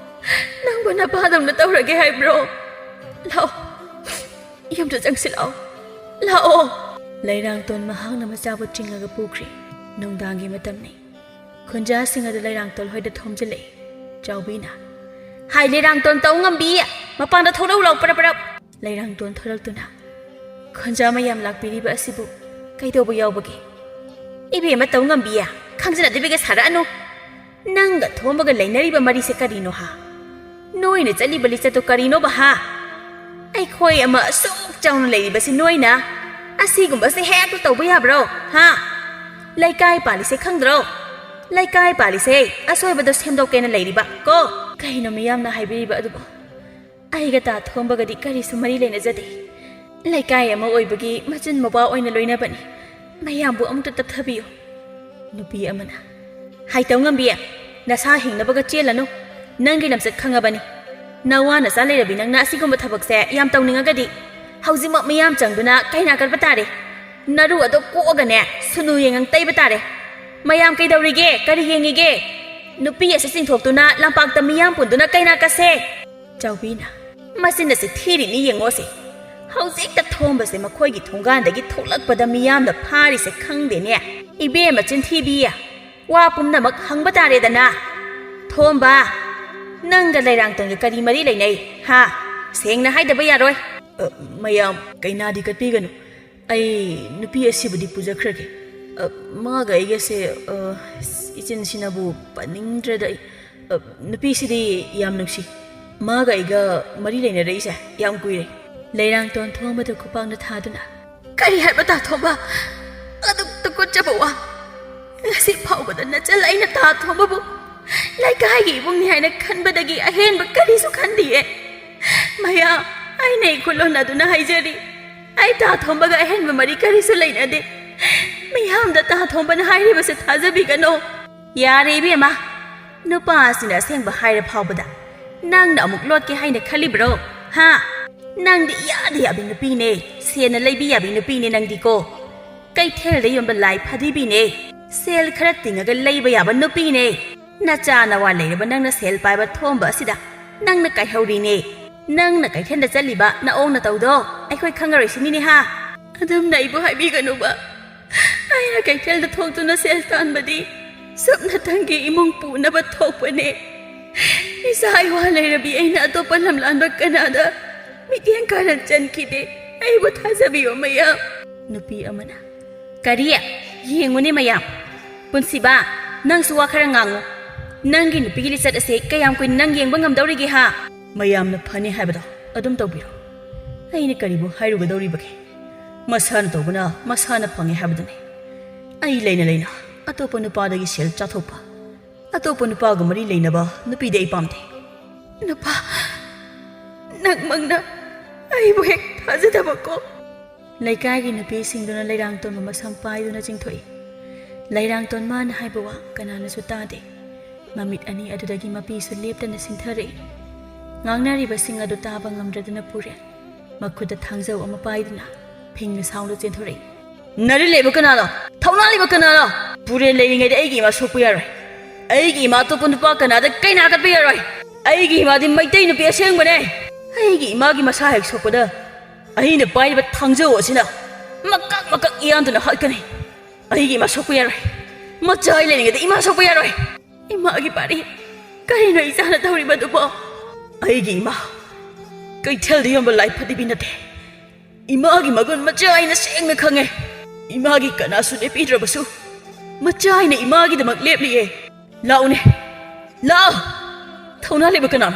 ꯅꯪꯕꯨ ꯅꯄꯥꯗꯧꯅ ꯇꯧꯔꯒꯦ ꯍꯥꯏꯕ꯭ꯔꯣ ꯂꯥꯛꯑꯣ ꯌꯨꯝꯗ ꯆꯪꯁꯤꯜꯂꯛꯑꯣ ꯂꯥꯛꯑꯣ ꯂꯩꯔꯥꯡꯇꯣꯟ ꯃꯍꯥꯛꯅ ꯃꯆꯥꯕꯨ ꯆꯤꯡꯉꯒ ꯄꯨꯈ꯭ꯔꯦ ꯅꯨꯡꯗꯥꯡꯒꯤ ꯃꯇꯝꯅꯤ ꯈꯨꯟꯖꯥꯁꯤꯡ ꯑꯗꯨ ꯂꯩꯔꯥꯡꯇꯣꯟ ꯍꯣꯏꯗ ꯊꯣꯝꯖꯤꯜꯂꯛꯏ ꯆꯥꯎꯕꯤꯅ ꯍꯥꯏ ꯂꯩꯔꯥꯡꯇꯣꯟ ꯇꯧ ꯉꯝꯕꯤ ꯃꯄꯥꯟꯗ ꯊꯣꯛꯂꯛꯎ ꯂꯥꯎ ꯄꯔꯞ ꯂꯩꯔꯥꯡꯇꯣꯟ ꯊꯣꯔꯛꯇꯨꯅ ꯈꯨꯟꯖꯥ ꯃꯌꯥꯝ ꯂꯥꯛꯄꯤꯔꯤꯕ ꯑꯁꯤꯕꯨ ꯀꯩꯗꯧꯕ ꯌꯥꯎꯕꯒꯦ 이베마 ꯇꯧ ꯉꯝꯕꯤ ꯈꯪꯖꯅꯗꯕꯤꯒ ꯁꯥꯔꯛꯑꯅꯨ ꯅꯪꯒ ꯊꯣꯝꯕꯒ ꯂꯩꯅꯔꯤꯕ ꯃꯔꯤꯁꯦ ꯀꯔꯤꯅꯣ ꯍꯥ ꯅꯣꯏꯅ ꯆꯠꯂꯤꯕ ꯂꯤꯆꯠꯇꯣ ꯀꯔꯤꯅꯣꯕ ꯍꯥ ꯑꯩꯈꯣꯏ ꯑꯃ ꯑꯁꯨꯛ ꯆꯥꯎꯅ ꯂꯩꯔꯤꯕꯁꯤ ꯅꯣꯏꯅ ꯑꯁꯤꯒꯨꯝꯕꯁꯦ ꯍꯦꯛꯇ ꯇꯧꯕ ꯌꯥꯕ꯭ꯔꯣ ꯍꯥ ꯂꯩꯀꯥꯏ ꯄꯥꯜꯂꯤꯁꯦ ꯈꯪꯗ꯭ꯔꯣ ꯂꯩꯀꯥꯏ ꯄꯥꯜꯂꯤꯁꯦ ꯑꯁꯣꯏꯕꯗꯣ ꯁꯦꯝꯗꯣꯛꯀꯦꯅ ꯂꯩꯔꯤꯕ ꯀꯣ ꯀꯩꯅꯣ ꯃꯤꯌꯥꯝꯅ ꯍꯥꯏꯕꯤꯔꯤꯕ ꯑꯗꯨꯕꯨ ꯑꯩꯒ ꯇꯥ ꯊꯣꯝꯕꯒꯗꯤ ꯀꯔꯤꯁꯨ ꯃꯔꯤ ꯂꯩꯅꯖꯗꯦ ꯂꯩꯀꯥꯏ ꯑꯃ ꯑꯣꯏꯕꯒꯤ ꯃꯆꯤꯟ ꯃꯧꯄꯥ ꯑꯣꯏꯅ ꯂꯣꯏꯅꯕꯅꯤ ꯃꯌꯥꯝꯕꯨ ꯑꯃꯨꯛꯇ ꯇꯞꯊꯕꯤꯌꯨ ꯅꯨꯄꯤ ꯑꯃꯅ ꯍꯥꯏꯇꯧ ꯉꯝꯕꯤ ꯅꯁꯥ ꯍꯤꯡꯅꯕꯒ ꯆꯦꯜꯂꯅꯨ ꯅꯪꯒꯤ ꯂꯝꯆꯠ ꯈꯪꯉꯕꯅꯤ ꯅꯋꯥ ꯅꯆꯥ ꯂꯩꯔꯕꯤ ꯅꯪꯅ ꯑꯁꯤꯒꯨꯝꯕ ꯊꯕꯛꯁꯦ ꯌꯥꯝ ꯇꯧꯅꯤꯡꯉꯒꯗꯤ ꯍꯧꯖꯤꯛꯃꯛ ꯃꯤꯌꯥꯝ ꯆꯪꯗꯨꯅ ꯀꯩꯅꯥ ꯀꯠꯄ ꯇꯥꯔꯦ ꯅꯔꯨ ꯑꯗꯣ ꯀꯣꯛꯑꯒꯅꯦ ꯁꯨꯅꯨ ꯌꯦꯡꯉꯪ ꯇꯩꯕ ꯇꯥꯔꯦ ꯃꯌꯥꯝ ꯀꯩꯗꯧꯔꯤꯒꯦ ꯀꯔꯤ ꯌꯦꯡꯉꯤꯒꯦ ꯅꯨꯄꯤ ꯑꯁꯤ ꯆꯤꯡꯊꯣꯛꯇꯨꯅ ꯂꯝꯄꯥꯛꯇ ꯃꯤꯌꯥꯝ ꯄꯨꯟꯗꯨꯅ ꯀꯩꯅꯥ ꯀꯠꯁꯦ ꯆꯥꯎꯕꯤꯅ ꯃꯁꯤꯅꯁꯦ ꯊꯤꯔꯤꯅꯤ ꯌꯦꯡꯉꯣꯁꯦ ꯍꯧꯖꯤꯛꯇ ꯊꯣꯝꯕꯁꯦ ꯃꯈꯣꯏꯒꯤ ꯊꯣꯡꯒꯥꯟꯗꯒꯤ ꯊꯣꯛꯂꯛꯄꯗ ꯃꯤꯌꯥꯝꯅ ꯐꯥꯔꯤꯁꯦ ꯈꯪꯗꯦꯅꯦ 이베마 ꯆꯤꯟꯊꯤꯕꯤ ꯋꯥ ꯄꯨꯝꯅꯃꯛ ꯍꯪꯕ ꯇꯥꯔꯦꯗꯅ ꯊꯣꯝꯕ ꯅꯪꯒ ꯂꯩꯔꯥꯡꯇꯣꯟꯒ ꯀꯔꯤ ꯃꯔꯤ ꯂꯩꯅꯩ ꯍꯥ ꯁꯦꯡꯅ ꯍꯥꯏꯗꯕ ꯌꯥꯔꯣꯏ ꯃꯌꯥꯝ ꯀꯩꯅꯥꯗꯤ ꯀꯠꯄꯤꯒꯅꯨ ꯑꯩ ꯅꯨꯄꯤ ꯑꯁꯤꯕꯨꯗꯤ ꯄꯨꯖꯈ꯭ꯔꯒꯦ ꯃꯥꯒ ꯑꯩꯒꯁꯦ ꯏꯆꯤꯟꯁꯤꯅꯕꯨ ꯄꯟꯅꯤꯡꯗ꯭ꯔꯦꯗ ꯑꯩ ꯅꯨꯄꯤꯁꯤꯗꯤ ꯌꯥꯝ ꯅꯨꯡꯁꯤ ꯃꯥꯒ ꯑꯩꯒ ꯃꯔꯤ ꯂꯩꯅꯔꯛꯏꯁꯦ ꯌꯥꯝ ꯀꯨꯏꯔꯦ ꯂꯩꯔꯥꯡꯇꯣꯟ ꯊꯣꯡꯕꯗ ꯈꯨꯄꯥꯛꯅ ꯊꯥꯗꯨꯅ ꯀꯔꯤ ꯍꯥꯏꯕ ꯇꯥꯊꯣꯝꯕ ꯑꯗꯨꯛ ꯇꯨꯀꯠꯆꯕ ꯋꯥ ꯉꯁꯤ ꯐꯥꯎꯕꯗ ꯅꯆꯜ ꯑꯩꯅ ꯇꯥꯊꯣꯝꯕꯕꯨ ꯂꯩꯀꯥꯏꯒꯤ ꯏꯕꯨꯡꯅꯤ ꯍꯥꯏꯅ ꯈꯟꯕꯗꯒꯤ ꯑꯍꯦꯟꯕ ꯀꯔꯤꯁꯨ ꯈꯟꯗꯤꯌꯦ ꯃꯌꯥꯝ ꯑꯩꯅ ꯏꯈꯨꯠꯂꯣꯟꯅꯗꯨꯅ ꯍꯥꯏꯖꯔꯤ ꯑꯩ ꯇꯥꯊꯣꯝꯕꯒ ꯑꯍꯦꯟꯕ ꯃꯔꯤ ꯀꯔꯤꯁꯨ ꯂꯩꯅꯗꯦ ꯃꯤꯌꯥꯝꯗ ꯇꯥꯊꯣꯝꯕꯅ ꯍꯥꯏꯔꯤꯕꯁꯦ ꯊꯥꯖꯕꯤꯒꯅꯣ ꯌꯥꯔꯦ ꯏꯕꯦꯝꯃ ꯅꯨꯄꯥꯁꯤꯅ ꯑꯁꯦꯡꯕ ꯍꯥꯏꯔ ꯐꯥꯎꯕꯗ ꯅꯪꯅ ꯑꯃꯨꯛ ꯂꯣꯠꯀꯦ ꯍꯥꯏꯅ ꯈꯜꯂꯤꯕ꯭ꯔꯣ ꯍꯥ ꯅꯪꯗꯤ ꯏꯌꯥꯗ ꯌꯥꯕꯤ ꯅꯨꯄꯤꯅꯦ ꯁꯦꯟꯅ ꯂꯩꯕꯤ ꯌꯥꯕꯤ ꯅꯨꯄꯤꯅꯦ ꯅꯪꯗꯤꯀꯣ ꯀꯩꯊꯦꯜꯗ ꯌꯣꯟꯕ ꯂꯥꯏ ꯐꯗꯤꯕꯤꯅꯦ ꯁꯦꯜ ꯈꯔ ꯇꯤꯡꯉꯒ ꯂꯩꯕ ꯌꯥꯕ ꯅꯨꯄꯤꯅꯦ ꯅꯆꯥ ꯅꯋꯥ ꯂꯩꯔꯕ ꯅꯪꯅ ꯁꯦꯜ ꯄꯥꯏꯕ ꯊꯣꯝꯕ ꯑꯁꯤꯗ ꯅꯪꯅ ꯀꯥꯏꯍꯧꯔꯤꯅꯦ ꯅꯪꯅ ꯀꯩꯊꯦꯜꯗ ꯆꯠꯂꯤꯕ ꯅꯑꯣꯡ ꯅꯇꯧꯗꯣ ꯑꯩꯈꯣꯏ ꯈꯪꯉꯔꯣꯏꯁꯤꯅꯤꯅꯦ ꯍꯥ ꯑꯗꯨꯝꯅ ꯑꯩꯕꯨ ꯍꯥꯏꯕꯤꯒꯅꯨꯕ ꯑꯩꯅ ꯀꯩꯊꯦꯜꯗ ꯊꯣꯛꯇꯨꯅ ꯁꯦꯜ ꯇꯥꯟꯕꯗꯤ ꯁꯨꯞꯅꯇꯪꯒꯤ ꯏꯃꯨꯡ ꯄꯨꯅꯕ ꯊꯣꯛꯄꯅꯦ ꯏꯆꯥ ꯏꯋꯥ ꯂꯩꯔꯕꯤ ꯑꯩꯅ ꯑꯇꯣꯞꯄ ꯂꯝꯂꯥꯟꯕ ꯀꯅꯥꯗ ꯃꯤꯠꯌꯦꯡ ꯀꯥꯔꯟ ꯆꯟꯈꯤꯗꯦ ꯑꯩꯕꯨ ꯊꯥꯖꯕꯤꯌꯣ ꯃꯌꯥꯝ ꯅꯨꯄꯤ ꯑꯃꯅ ꯀꯔꯤ ꯌꯦꯡꯉꯨꯅꯦ ꯃꯌꯥꯝ ꯄꯨꯟꯁꯤꯕ ꯅꯪꯁꯨ ꯋꯥ ꯈꯔ ꯉꯥꯡꯉꯨ ꯅꯪꯒꯤ ꯅꯨꯄꯤꯒꯤ ꯂꯤꯆꯠ ꯑꯁꯦ ꯀꯌꯥꯝ ꯀꯨꯏꯅ ꯅꯪ ꯌꯦꯡꯕ ꯉꯝꯗꯧꯔꯤꯒꯦ ꯍꯥ ꯃꯌꯥꯝꯅ ꯐꯅꯤ ꯍꯥꯏꯕꯗꯣ ꯑꯗꯨꯝ ꯇꯧꯕꯤꯔꯣ ꯑꯩꯅ ꯀꯔꯤꯕꯨ ꯍꯥꯏꯔꯨꯒꯗꯧꯔꯤꯕꯒꯦ ꯃꯁꯥꯅ ꯇꯧꯕꯅ ꯃꯁꯥꯅ ꯐꯪꯉꯦ ꯍꯥꯏꯕꯗꯨꯅꯤ ꯑꯩ ꯂꯩꯅ ꯂꯩꯅ ꯑꯇꯣꯞꯄ ꯅꯨꯄꯥꯗꯒꯤ ꯁꯦꯜ ꯆꯥꯊꯣꯛꯄ ꯑꯇꯣꯞꯄ ꯅꯨꯄꯥꯒ ꯃꯔꯤ ꯂꯩꯅꯕ ꯅꯨꯄꯤꯗꯤ ꯑꯩ ꯄꯥꯝꯗꯦ ꯅꯨꯄꯥ ꯅꯪꯃꯛꯅ ꯑꯩꯕꯨ ꯍꯦꯛ ꯊꯥꯖꯗꯕꯀꯣ ꯂꯩꯀꯥꯏꯒꯤ ꯅꯨꯄꯤꯁꯤꯡꯗꯨꯅ ꯂꯩꯔꯥꯡꯇꯣꯟꯕꯨ ꯃꯁꯝ ꯄꯥꯏꯗꯨꯅ ꯆꯤꯡꯊꯣꯛꯏ ꯂꯩꯔꯥꯡꯇꯣꯟ ꯃꯥꯅ ꯍꯥꯏꯕ ꯋꯥ ꯀꯅꯥꯅꯁꯨ ꯇꯥꯗꯦ ꯃꯃꯤꯠ ꯑꯅꯤ ꯑꯗꯨꯗꯒꯤ ꯃꯄꯤꯁꯨ ꯂꯦꯞꯇꯅ ꯁꯤꯡꯊꯔꯛꯏ ꯉꯥꯡꯅꯔꯤꯕꯁꯤꯡ ꯑꯗꯨ ꯇꯥꯕ ꯉꯝꯗ꯭ꯔꯗꯨꯅ ꯄꯨꯔꯦ ꯃꯈꯨꯠꯇ ꯊꯥꯡꯖꯧ ꯑꯃ ꯄꯥꯏꯗꯨꯅ ꯐꯤꯡꯅ ꯁꯥꯎꯅ ꯆꯦꯟꯊꯣꯔꯛꯏ ꯅꯔꯤ ꯂꯩꯕ ꯀꯅꯥꯅꯣ ꯊꯧꯅꯥ ꯂꯩꯕ ꯀꯅꯥꯅꯣ ꯄꯨꯔꯦꯟ ꯂꯩꯔꯤꯉꯩꯗ ꯑꯩꯒꯤ ꯏꯃꯥ ꯁꯣꯛꯄ ꯌꯥꯔꯣꯏ ꯑꯩꯒꯤ ꯏꯃꯥ ꯑꯇꯣꯞꯄ ꯅꯨꯄꯥ ꯀꯅꯥꯗ ꯀꯩꯅꯥ ꯀꯠꯄ ꯌꯥꯔꯣꯏ ꯑꯩꯒꯤ ꯏꯃꯥꯗꯤ ꯃꯩꯇꯩ ꯅꯨꯄꯤ ꯑꯁꯦꯡꯕꯅꯦ ꯑꯩꯒꯤ ꯏꯃꯥꯒꯤ ꯃꯁꯥ ꯍꯦꯛ ꯁꯣꯛꯄꯗ ꯑꯩꯅ ꯄꯥꯏꯔꯤꯕ ꯊꯥꯡꯖꯧ ꯑꯁꯤꯅ ꯃꯀꯛ ꯃꯀꯛ ꯌꯥꯟꯗꯨꯅ ꯍꯥꯠꯀꯅꯤ ꯑꯩꯒꯤ ꯏꯃꯥ ꯁꯣꯛꯄ ꯌꯥꯔꯣꯏ ꯃꯆꯥ ꯂꯩꯔꯤꯉꯩꯗ ꯏꯃꯥ ꯁꯣꯛꯄ ꯌꯥꯔꯣꯏ ꯏꯃꯥꯒꯤ ꯄꯥꯔꯤ ꯀꯔꯤꯅꯣ ꯏꯆꯥꯅ ꯇꯧꯔꯤꯕꯗꯨꯕꯣ ꯑꯩꯒꯤ ꯏꯃꯥ ꯀꯩꯊꯦꯜꯗ ꯌꯣꯟꯕ ꯂꯥꯏ ꯐꯗꯤꯕꯤ ꯅꯠꯇꯦ ꯏꯃꯥꯒꯤ ꯃꯒꯨꯟ ꯃꯆꯥ ꯑꯩꯅ ꯁꯦꯡꯅ ꯈꯪꯉꯦ 이마기 까나수 내삐드러버수 멋자이네 이마기드막 랩리에 라오네 라오 타우나리버 까나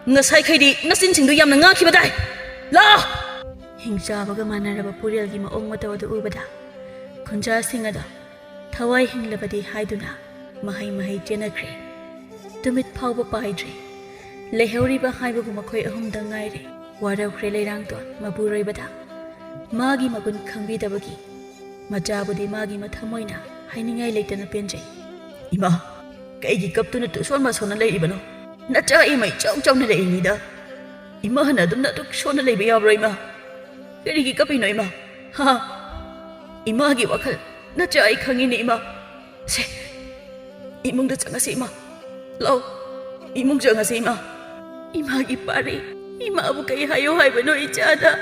나사이카이디 나신칭도 얌나 ngakhibaday 라오 ꯍꯤꯡꯆꯥꯕꯒ ꯃꯥꯟꯅꯔꯕ ꯄꯨꯔꯦꯜꯒꯤ ꯃꯑꯣꯡ ꯃꯇꯧ ꯑꯗꯨ ꯎꯕꯗ ꯈꯨꯟꯖꯥꯁꯤꯡ ꯑꯗꯣ ꯊꯋꯥꯏ ꯍꯤꯡꯂꯕꯗꯤ ꯍꯥꯏꯗꯨꯅ ꯃꯍꯩ ꯃꯍꯩ ꯆꯦꯟꯅꯈ꯭ꯔꯦ ꯇꯨꯃꯤꯠ ꯐꯥꯎꯕ ꯄꯥꯏꯗ꯭ꯔꯦ ꯂꯩꯍꯧꯔꯤꯕ ꯍꯥꯏꯕꯕꯨ ꯃꯈꯣꯏ ꯑꯍꯨꯝꯗ ꯉꯥꯏꯔꯦ ꯋꯥꯔꯧꯈ꯭ꯔꯦ ꯂꯩꯔꯥꯡꯇꯣꯟ ꯃꯄꯨꯔꯣꯏꯕꯗ ꯃꯥꯒꯤ ꯃꯒꯨꯟ ꯈꯪꯕꯤꯗꯕꯒꯤ ꯃꯆꯥꯕꯨꯗꯤ ꯃꯥꯒꯤ ꯃꯊꯃꯣꯏꯅ ꯍꯥꯏꯅꯤꯡꯉꯥꯏ ꯂꯩꯇꯅ ꯄꯦꯟꯖꯩ 이마 ꯀꯩꯒꯤ ꯀꯞꯇꯨꯅ ꯇꯨꯁꯣꯟ ꯁꯣꯟꯅ ꯂꯩꯔꯤꯕꯅꯣ ꯅꯆꯥ ꯏꯃꯥ ꯏꯆꯥꯎ ꯆꯥꯎꯅ ꯂꯩꯔꯤꯉꯩꯗ 이마는 ꯑꯗꯨꯝꯅ ꯑꯗꯨꯛ ꯁꯣꯟꯅ ꯂꯩꯕ ꯌꯥꯕ꯭ꯔꯣ 이마 ꯀꯔꯤꯒꯤ ꯀꯞꯄꯤꯅꯣ 이마 하 이마ꯒꯤ ꯋꯥꯈꯜ ꯅꯆꯥ ꯑꯩ ꯈꯪꯉꯤꯅꯦ 이마 ꯁꯦ 이몽ꯗ ꯆꯪꯉꯁꯤ 이마 ꯂꯥꯎ 이몽 ꯆꯪꯉꯁꯤ 이마 이마ꯒꯤ ꯄꯥꯔꯤ 이마ꯕꯨ ꯀꯩ ꯍꯥꯏꯌꯣ ꯍꯥꯏꯕꯅꯣ 이자ꯗ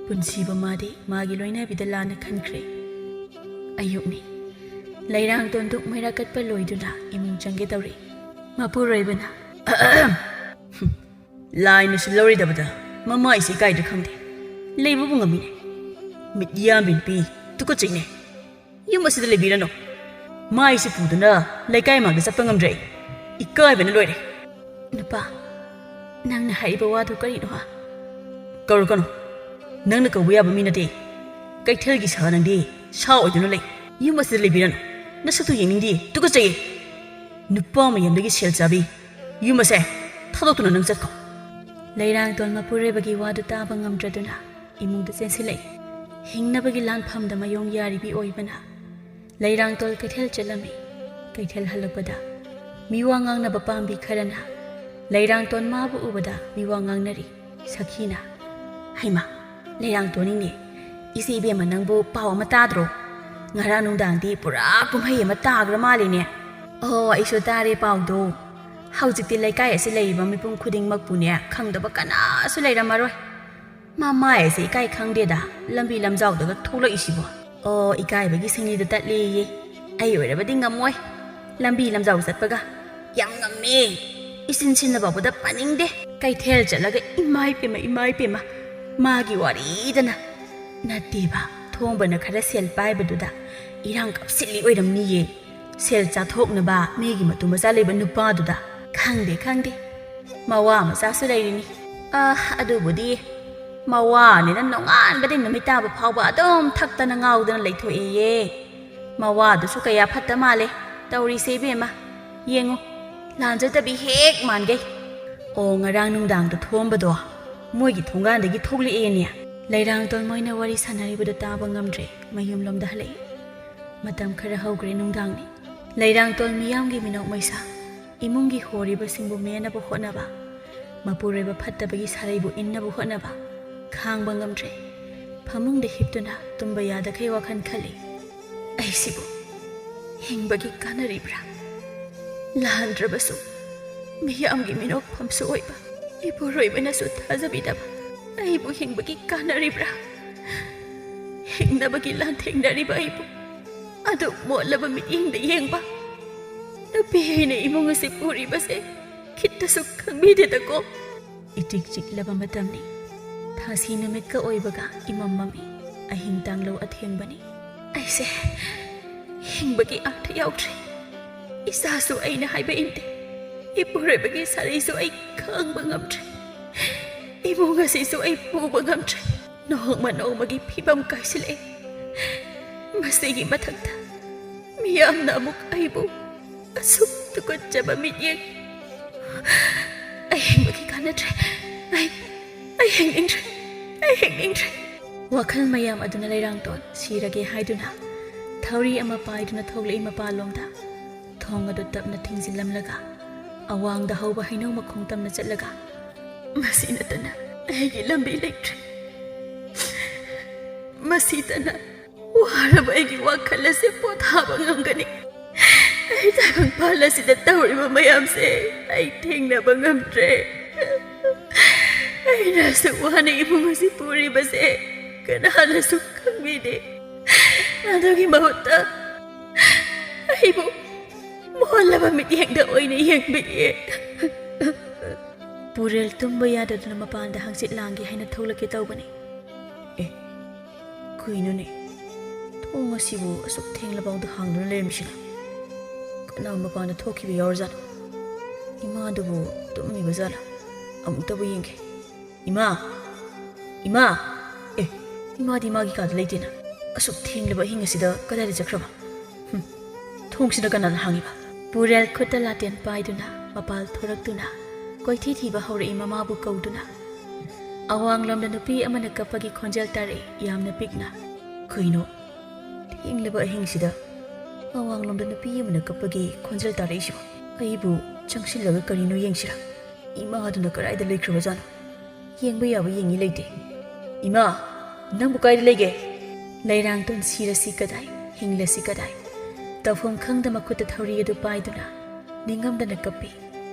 ꯄꯨꯟꯁꯤꯕ ꯃꯥꯗꯤ ꯃꯥꯒꯤ ꯂꯣꯏꯅꯕꯤꯗ ꯂꯥꯟꯅ ꯈꯟꯈ꯭ꯔꯦ ꯑꯌꯨꯛꯅꯤ ꯂꯩꯔꯥꯡꯇꯣꯟꯗꯨ ꯃꯩꯔꯥ ꯀꯠꯄ ꯂꯣꯏꯗꯨꯅ ꯏꯃꯨꯡ ꯆꯪꯒꯦ ꯇꯧꯔꯤ ꯃꯄꯨꯔꯣꯏꯕꯅ ꯂꯥꯏꯅꯁꯨ ꯂꯧꯔꯣꯏꯗꯕꯗ ꯃꯃꯥꯏꯁꯤ ꯏꯀꯥꯏꯗ꯭ꯔꯥ ꯈꯪꯗꯦ ꯂꯩꯕꯕꯨ ꯉꯝꯃꯤꯅꯦ ꯃꯤꯠ ꯌꯥꯝꯕꯤ ꯅꯨꯄꯤ ꯇꯨꯀꯠꯆꯩꯅꯦ ꯌꯨꯝ ꯑꯁꯤꯗ ꯂꯩꯕꯤꯔꯅꯣ ꯃꯥꯏꯁꯤ ꯄꯨꯗꯨꯅ ꯂꯩꯀꯥꯏ ꯃꯥꯡꯗ ꯆꯠꯄ ꯉꯝꯗ꯭ꯔꯦ ꯏꯀꯥꯏꯕꯅ ꯂꯣꯏꯔꯦ ꯅꯨꯄꯥ ꯅꯪꯅ ꯍꯥꯏꯔꯤꯕ ꯋꯥꯗꯨ ꯀꯔꯤꯅꯣ ꯍꯥ ꯀꯧꯔꯛꯀꯅꯣ ꯅꯪꯅ ꯀꯧꯕ ꯌꯥꯕ ꯃꯤ ꯅꯠꯇꯦ ꯀꯩꯊꯦꯜꯒꯤ ꯁꯥ ꯅꯪꯗꯤ ꯁꯥ ꯑꯣꯏꯗꯨꯅ ꯂꯩ ꯌꯨꯝ ꯑꯁꯤꯗ ꯂꯩꯕꯤꯔꯅꯣ ꯅꯁꯛꯇꯨ ꯌꯦꯡꯅꯤꯡꯗꯦ ꯇꯨꯀꯠꯆꯩꯌꯦ ꯅꯨꯄꯥ ꯃꯌꯥꯝꯗꯒꯤ ꯁꯦꯜ ꯆꯥꯕꯤ ꯌꯨꯝ ꯑꯁꯦ ꯊꯥꯗꯣꯛꯇꯨꯅ ꯅꯪ ꯆꯠꯈꯣ ꯂꯩꯔꯥꯡꯇꯣꯟ ꯃꯄꯨꯔꯣꯏꯕꯒꯤ ꯋꯥꯗꯨ ꯇꯥꯕ ꯉꯝꯗ꯭ꯔꯗꯨꯅ ꯏꯃꯨꯡꯗ ꯆꯦꯟꯁꯤꯜꯂꯛꯏ ꯍꯤꯡꯅꯕꯒꯤ ꯂꯥꯟꯐꯝꯗ ꯃꯌꯣꯡ ꯌꯥꯔꯤꯕꯤ ꯑꯣꯏꯕꯅ ꯂꯩꯔꯥꯡꯇꯣꯟ ꯀꯩꯊꯦꯜ ꯆꯠꯂꯝꯃꯤ ꯀꯩꯊꯦꯜ ꯍꯜꯂꯛꯄꯗ ꯃꯤꯋꯥ ꯉꯥꯡꯅꯕ ꯄꯥꯝꯕꯤ ꯈꯔꯅ ꯂꯩꯔꯥꯡꯇꯣꯟ ꯃꯥꯕꯨ ꯎꯕꯗ ꯃꯤꯋꯥ ꯉꯥꯡꯅꯔꯤ ꯁꯈꯤꯅ ꯍꯩꯃꯥ ꯂꯩꯔꯥꯡꯇꯣꯟꯅꯤꯡꯅꯦ ꯏꯆꯦ ꯏꯕꯦꯝꯃ ꯅꯪꯕꯨ ꯄꯥꯎ ꯑꯃ ꯇꯥꯗ꯭ꯔꯣ ꯉꯔꯥꯡ ꯅꯨꯡꯗꯥꯡꯗꯤ ꯄꯨꯔꯥ ꯀꯨꯝꯍꯩ ꯑꯃ ꯇꯥꯈ꯭ꯔ ꯃꯥꯜꯂꯤꯅꯦ ꯑꯣ ꯑꯩꯁꯨ ꯇꯥꯔꯦ ꯄꯥꯎꯗꯣ ꯍꯧꯖꯤꯛꯇꯤ ꯂꯩꯀꯥꯏ ꯑꯁꯤ ꯂꯩꯔꯤꯕ ꯃꯤꯄꯨꯝ ꯈꯨꯗꯤꯡꯃꯛꯄꯨꯅꯦ ꯈꯪꯗꯕ ꯀꯅꯥꯁꯨ ꯂꯩꯔꯝꯃꯔꯣꯏ ꯃꯃꯥꯏ ꯑꯁꯤ ꯏꯀꯥꯏ ꯈꯪꯗꯦꯗ ꯂꯝꯕꯤ ꯂꯝꯖꯥꯎꯗꯒ ꯊꯣꯛꯂꯛꯏꯁꯤꯕꯣ ꯑꯣ ꯏꯀꯥꯏꯕꯒꯤ ꯁꯤꯡꯂꯤꯗ ꯇꯠꯂꯦꯌꯦ ꯑꯩ ꯑꯣꯏꯔꯕꯗꯤ ꯉꯝꯃꯣꯏ ꯂꯝꯕꯤ ꯂꯝꯖꯥꯎ ꯆꯠꯄꯒ ꯌꯥꯝ ꯉꯝꯃꯦ ꯏꯆꯤꯟ ꯁꯤꯟꯅꯕꯕꯨꯗ ꯄꯥꯅꯤꯡꯗꯦ ꯀꯩꯊꯦꯜ ꯆꯠꯂꯒ ꯏꯃꯥꯏ ꯄꯦꯝꯃ 마기 와리잖아 나띠바 통번을 가라 셀 바이브두다 이랑 kapsilli 오이람니예 셀 짜톡나바 메기 마투 마살레바 누빠두다 ꯈꯪꯗꯦ ꯈꯪꯗꯦ ꯃꯋꯥ ꯃꯆꯥꯁꯨ ꯂꯩꯔꯤꯅꯤ ꯑꯗꯨꯕꯨꯗꯤ ꯃꯋꯥꯅꯤꯅ ꯅꯣꯡꯉꯥꯟꯕꯗꯩ ꯅꯨꯃꯤꯠ ꯇꯥꯕ ꯐꯥꯎꯕ ꯑꯗꯨꯝ ꯊꯛꯇꯅ ꯉꯥꯎꯗꯅ ꯂꯩꯊꯣꯛꯑꯦꯌꯦ ꯃꯋꯥꯗꯨꯁꯨ ꯀꯌꯥ ꯐꯠꯇ ꯃꯥꯜꯂꯦ ꯇꯧꯔꯤꯁꯦ ꯏꯕꯦꯝꯃ ꯌꯦꯡꯉꯨ ꯂꯥꯟꯖꯗꯕꯤ ꯍꯦꯛ ꯃꯥꯟꯒꯩ ꯑꯣ ꯉꯔꯥꯡ ꯅꯨꯡꯗꯥꯡꯗ ꯊꯣꯛꯑꯝꯕꯗꯣ ꯃꯣꯏꯒꯤ ꯊꯣꯡꯒꯥꯟꯗꯒꯤ ꯊꯣꯛꯂꯛꯑꯦꯅꯦ ꯂꯩꯔꯥꯡꯇꯣꯟ ꯃꯣꯏꯅ ꯋꯥꯔꯤ ꯁꯥꯟꯅꯔꯤꯕꯗꯨ ꯇꯥꯕ ꯉꯝꯗ꯭ꯔꯦ ꯃꯌꯨꯝꯂꯣꯝꯗ ꯍꯜꯂꯛꯏ ꯃꯇꯝ ꯈꯔ ꯍꯧꯈ꯭ꯔꯦ ꯅꯨꯡꯗꯥꯡꯅꯤ ꯂꯩꯔꯥꯡꯇꯣꯟ ꯃꯤꯌꯥꯝꯒꯤ ꯃꯤꯅꯣꯛ ꯃꯩꯁꯥ ꯏꯃꯨꯡꯒꯤ ꯍꯣꯔꯤꯕꯁꯤꯡꯕꯨ ꯃꯦꯟꯅꯕ ꯍꯣꯠꯅꯕ ꯃꯄꯨꯔꯣꯏꯕ ꯐꯠꯇꯕꯒꯤ ꯁꯥꯔꯩꯕꯨ ꯏꯟꯅꯕ ꯍꯣꯠꯅꯕ ꯈꯥꯡꯕ ꯉꯝꯗ꯭ꯔꯦ ꯐꯃꯨꯡꯗ ꯍꯤꯞꯇꯨꯅ ꯇꯨꯝꯕ ꯌꯥꯗꯈꯩ ꯋꯥꯈꯜ ꯈꯜꯂꯤ ꯑꯩꯁꯤꯕꯨ ꯍꯤꯡꯕꯒꯤ ꯀꯥꯟꯅꯔꯤꯕ꯭ꯔꯥ ꯂꯥꯟꯗ꯭ꯔꯕꯁꯨ ꯃꯤꯌꯥꯝꯒꯤ ꯃꯤꯅꯣꯛꯐꯝꯁꯨ ꯑꯣꯏꯕ ꯏꯄꯨꯔꯣꯏꯕꯅꯁꯨ ꯊꯥꯖꯕꯤꯗꯕ ꯑꯩꯕꯨ ꯍꯤꯡꯕꯒꯤ ꯀꯥꯟꯅꯔꯤꯕ꯭ꯔꯥ ꯍꯤꯡꯅꯕꯒꯤ ꯂꯥꯟꯊꯦꯡꯅꯔꯤꯕ ꯑꯩꯕꯨ ꯑꯗꯨ ꯃꯣꯠꯂꯕ ꯃꯤꯠꯌꯦꯡꯗ ꯌꯦꯡꯕ ꯅꯨꯄꯤ ꯑꯩꯅ ꯏꯃꯨꯡ ꯑꯁꯤ ꯄꯨꯔꯤꯕꯁꯦ ꯈꯤꯇꯁꯨ ꯈꯪꯕꯤꯗꯦꯗꯀꯣ ꯏꯇꯤꯛ ꯆꯤꯛꯂꯕ ꯃꯇꯝꯅꯤ ꯊꯥꯁꯤ ꯅꯨꯃꯤꯠꯀ ꯑꯣꯏꯕꯒ ꯏꯃꯝ ꯃꯝꯃꯤ ꯑꯍꯤꯡ ꯇꯥꯡꯂꯧ ꯑꯊꯦꯡꯕꯅꯤ ꯑꯩꯁꯦ ꯍꯤꯡꯕꯒꯤ ꯑꯥꯔꯊ ꯌꯥꯎꯗ꯭ꯔꯦ ꯏꯁꯥꯁꯨ ꯑꯩꯅ ꯍꯥꯏꯕ ꯏꯟꯗꯦ ꯏꯄꯨꯔꯣꯏꯕꯒꯤ ꯁꯥꯔꯩꯁꯨ ꯑꯩ ꯈꯪꯕ ꯉꯝꯗ꯭ꯔꯦ ꯏꯃꯨꯡ ꯑꯁꯤꯁꯨ ꯑꯩ ꯄꯨꯕ ꯉꯝꯗ꯭ꯔꯦ ꯅꯣꯡꯃ ꯅꯣꯡꯃꯒꯤ ꯐꯤꯕꯝ ꯀꯥꯏꯁꯤꯜꯂꯛꯑꯦ ꯃꯁꯤꯒꯤ ꯃꯊꯛꯇ ꯃꯤꯌꯥꯝꯅ ꯑꯃꯨꯛ ꯑꯩꯕꯨ ꯑꯁꯨꯛ ꯇꯨꯀꯠꯆꯕ ꯃꯤꯠꯌꯦꯡ ꯑꯩ ꯍꯤꯡꯕꯒꯤ ꯀꯥꯟꯅꯗ꯭ꯔꯦ ꯑꯩ ꯍꯤꯡꯅꯤꯡꯗ꯭ꯔꯦ ꯋꯥꯈꯜ ꯃꯌꯥꯝ ꯑꯗꯨꯅ ꯂꯩꯔꯥꯡꯇꯣꯟ ꯁꯤꯔꯒꯦ ꯍꯥꯏꯗꯨꯅ ꯊꯧꯔꯤ ꯑꯃ ꯄꯥꯏꯗꯨꯅ ꯊꯣꯛꯂꯛꯏ ꯃꯄꯥꯟꯂꯣꯝꯗ ꯊꯣꯡ ꯑꯗꯨ ꯇꯞꯅ ꯊꯤꯡꯖꯤꯜꯂꯝꯂꯒ ꯑꯋꯥꯡꯗ ꯍꯧꯕ ꯍꯩꯅꯧ ꯃꯈꯣꯡ ꯇꯝꯅ ꯆꯠꯂꯒ ꯃꯁꯤ ꯅꯠꯇꯅ ꯑꯩꯒꯤ ꯂꯝꯕꯤ ꯂꯩꯇ꯭ꯔꯦ ꯃꯁꯤꯇꯅ ꯋꯥꯔꯕ ꯑꯩꯒꯤ ꯋꯥꯈꯜ ꯑꯁꯤ ꯄꯣꯊꯥꯕ ꯉꯝꯒꯅꯤ ꯑꯩ ꯇꯥꯏꯕꯪꯄꯥꯜ ꯑꯁꯤꯗ ꯇꯧꯔꯤꯕ ꯃꯌꯥꯝꯁꯦ ꯑꯩ ꯊꯦꯡꯅꯕ ꯉꯝꯗ꯭ꯔꯦ ꯑꯩꯅ ꯑꯁꯨꯛ ꯋꯥꯅ ꯏꯃꯨꯡ ꯑꯁꯤ ꯄꯨꯔꯤꯕꯁꯦ ꯀꯅꯥꯅꯁꯨ ꯈꯪꯕꯤꯗꯦ ꯑꯗꯨꯒꯤ ꯃꯍꯨꯠꯇ ꯑꯩꯕꯨ ꯃꯣꯜꯂꯕ ꯃꯤꯠꯌꯦꯡꯗ ꯑꯣꯏꯅ ꯌꯦꯡꯕꯤꯌꯦ ꯄꯨꯔꯦꯜ ꯇꯨꯝꯕ ꯌꯥꯗꯗꯨꯅ ꯃꯄꯥꯟꯗ ꯍꯪꯆꯤꯠ ꯂꯥꯡꯒꯦ ꯍꯥꯏꯅ ꯊꯣꯛꯂꯛꯀꯦ ꯇꯧꯕꯅꯤ ꯀꯩꯅꯣꯅꯦ ꯊꯣꯡ ꯑꯁꯤꯕꯨ ꯑꯁꯨꯛ ꯊꯦꯡꯂꯐꯥꯎꯗ ꯍꯥꯡꯗꯨꯅ ꯂꯩꯔꯝꯃꯤꯁꯤꯅ ꯀꯅꯥ ꯃꯄꯥꯟꯗ ꯊꯣꯛꯈꯤꯕ ꯌꯥꯎꯔꯖꯥꯠꯅꯣ ꯏꯃꯥꯗꯨꯕꯨ ꯇꯨꯝꯃꯤꯕ ꯖꯥꯠꯂꯥ ꯑꯃꯨꯛꯇꯕꯨ ꯌꯦꯡꯒꯦ ꯏꯃꯥ ꯏꯃꯥꯗꯤ ꯃꯥꯒꯤ ꯀꯥꯗ ꯂꯩꯇꯦꯅ ꯑꯁꯨꯛ ꯊꯦꯡꯂꯕ ꯑꯍꯤꯡ ꯑꯁꯤꯗ ꯀꯗꯥꯏꯗ ꯆꯠꯈ꯭ꯔꯕ ꯊꯣꯡꯁꯤꯅ ꯀꯅꯥꯅ ꯍꯥꯡꯉꯤꯕ ꯄꯨꯔꯦꯜ ꯈꯨꯠꯇ ꯂꯥꯇꯦꯟ ꯄꯥꯏꯗꯨꯅ ꯃꯄꯥꯜ ꯊꯣꯔꯛꯇꯨꯅ ꯀꯣꯏꯊꯤ ꯊꯤꯕ ꯍꯧꯔꯛꯏ ꯃꯃꯥꯕꯨ ꯀꯧꯗꯨꯅ ꯑꯋꯥꯡꯂꯣꯝꯗ ꯅꯨꯄꯤ ꯑꯃꯅ ꯀꯞꯄꯒꯤ ꯈꯣꯟꯖꯦꯜ ꯇꯥꯔꯛꯏ ꯌꯥꯝꯅ ꯄꯤꯛꯅ ꯀꯩꯅꯣ ꯊꯦꯡꯂꯕ ꯑꯍꯤꯡꯁꯤꯗ ꯑꯋꯥꯡꯂꯣꯝꯗ ꯅꯨꯄꯤ ꯑꯃꯅ ꯀꯞꯄꯒꯤ ꯈꯣꯟꯖꯦꯜ ꯇꯥꯔꯛꯏꯁꯤꯕꯨ ꯑꯩꯕꯨ ꯆꯪꯁꯤꯜꯂꯒ ꯀꯔꯤꯅꯣ ꯌꯦꯡꯁꯤꯔꯥ ꯏꯃꯥꯗꯨꯅ ꯀꯗꯥꯏꯗ ꯂꯩꯈ꯭ꯔꯕꯖꯥꯠꯅꯣ ꯌꯦꯡꯕ ꯌꯥꯕ ꯌꯦꯡꯉꯤ ꯂꯩꯇꯦ ꯏꯃꯥ ꯅꯪꯕꯨ ꯀꯥꯏꯗ ꯂꯩꯒꯦ ꯂꯩꯔꯥꯡꯇꯣꯟ ꯁꯤꯔꯁꯤ ꯀꯗꯥꯏ ꯍꯤꯡꯂꯁꯤ ꯀꯗꯥꯏ ꯇꯧꯐꯝ ꯈꯪꯗ ꯃꯈꯨꯠꯇ ꯊꯧꯔꯤ ꯑꯗꯨ ꯄꯥꯏꯗꯨꯅ ꯅꯤꯡꯉꯝꯗꯅ ꯀꯞꯄꯤ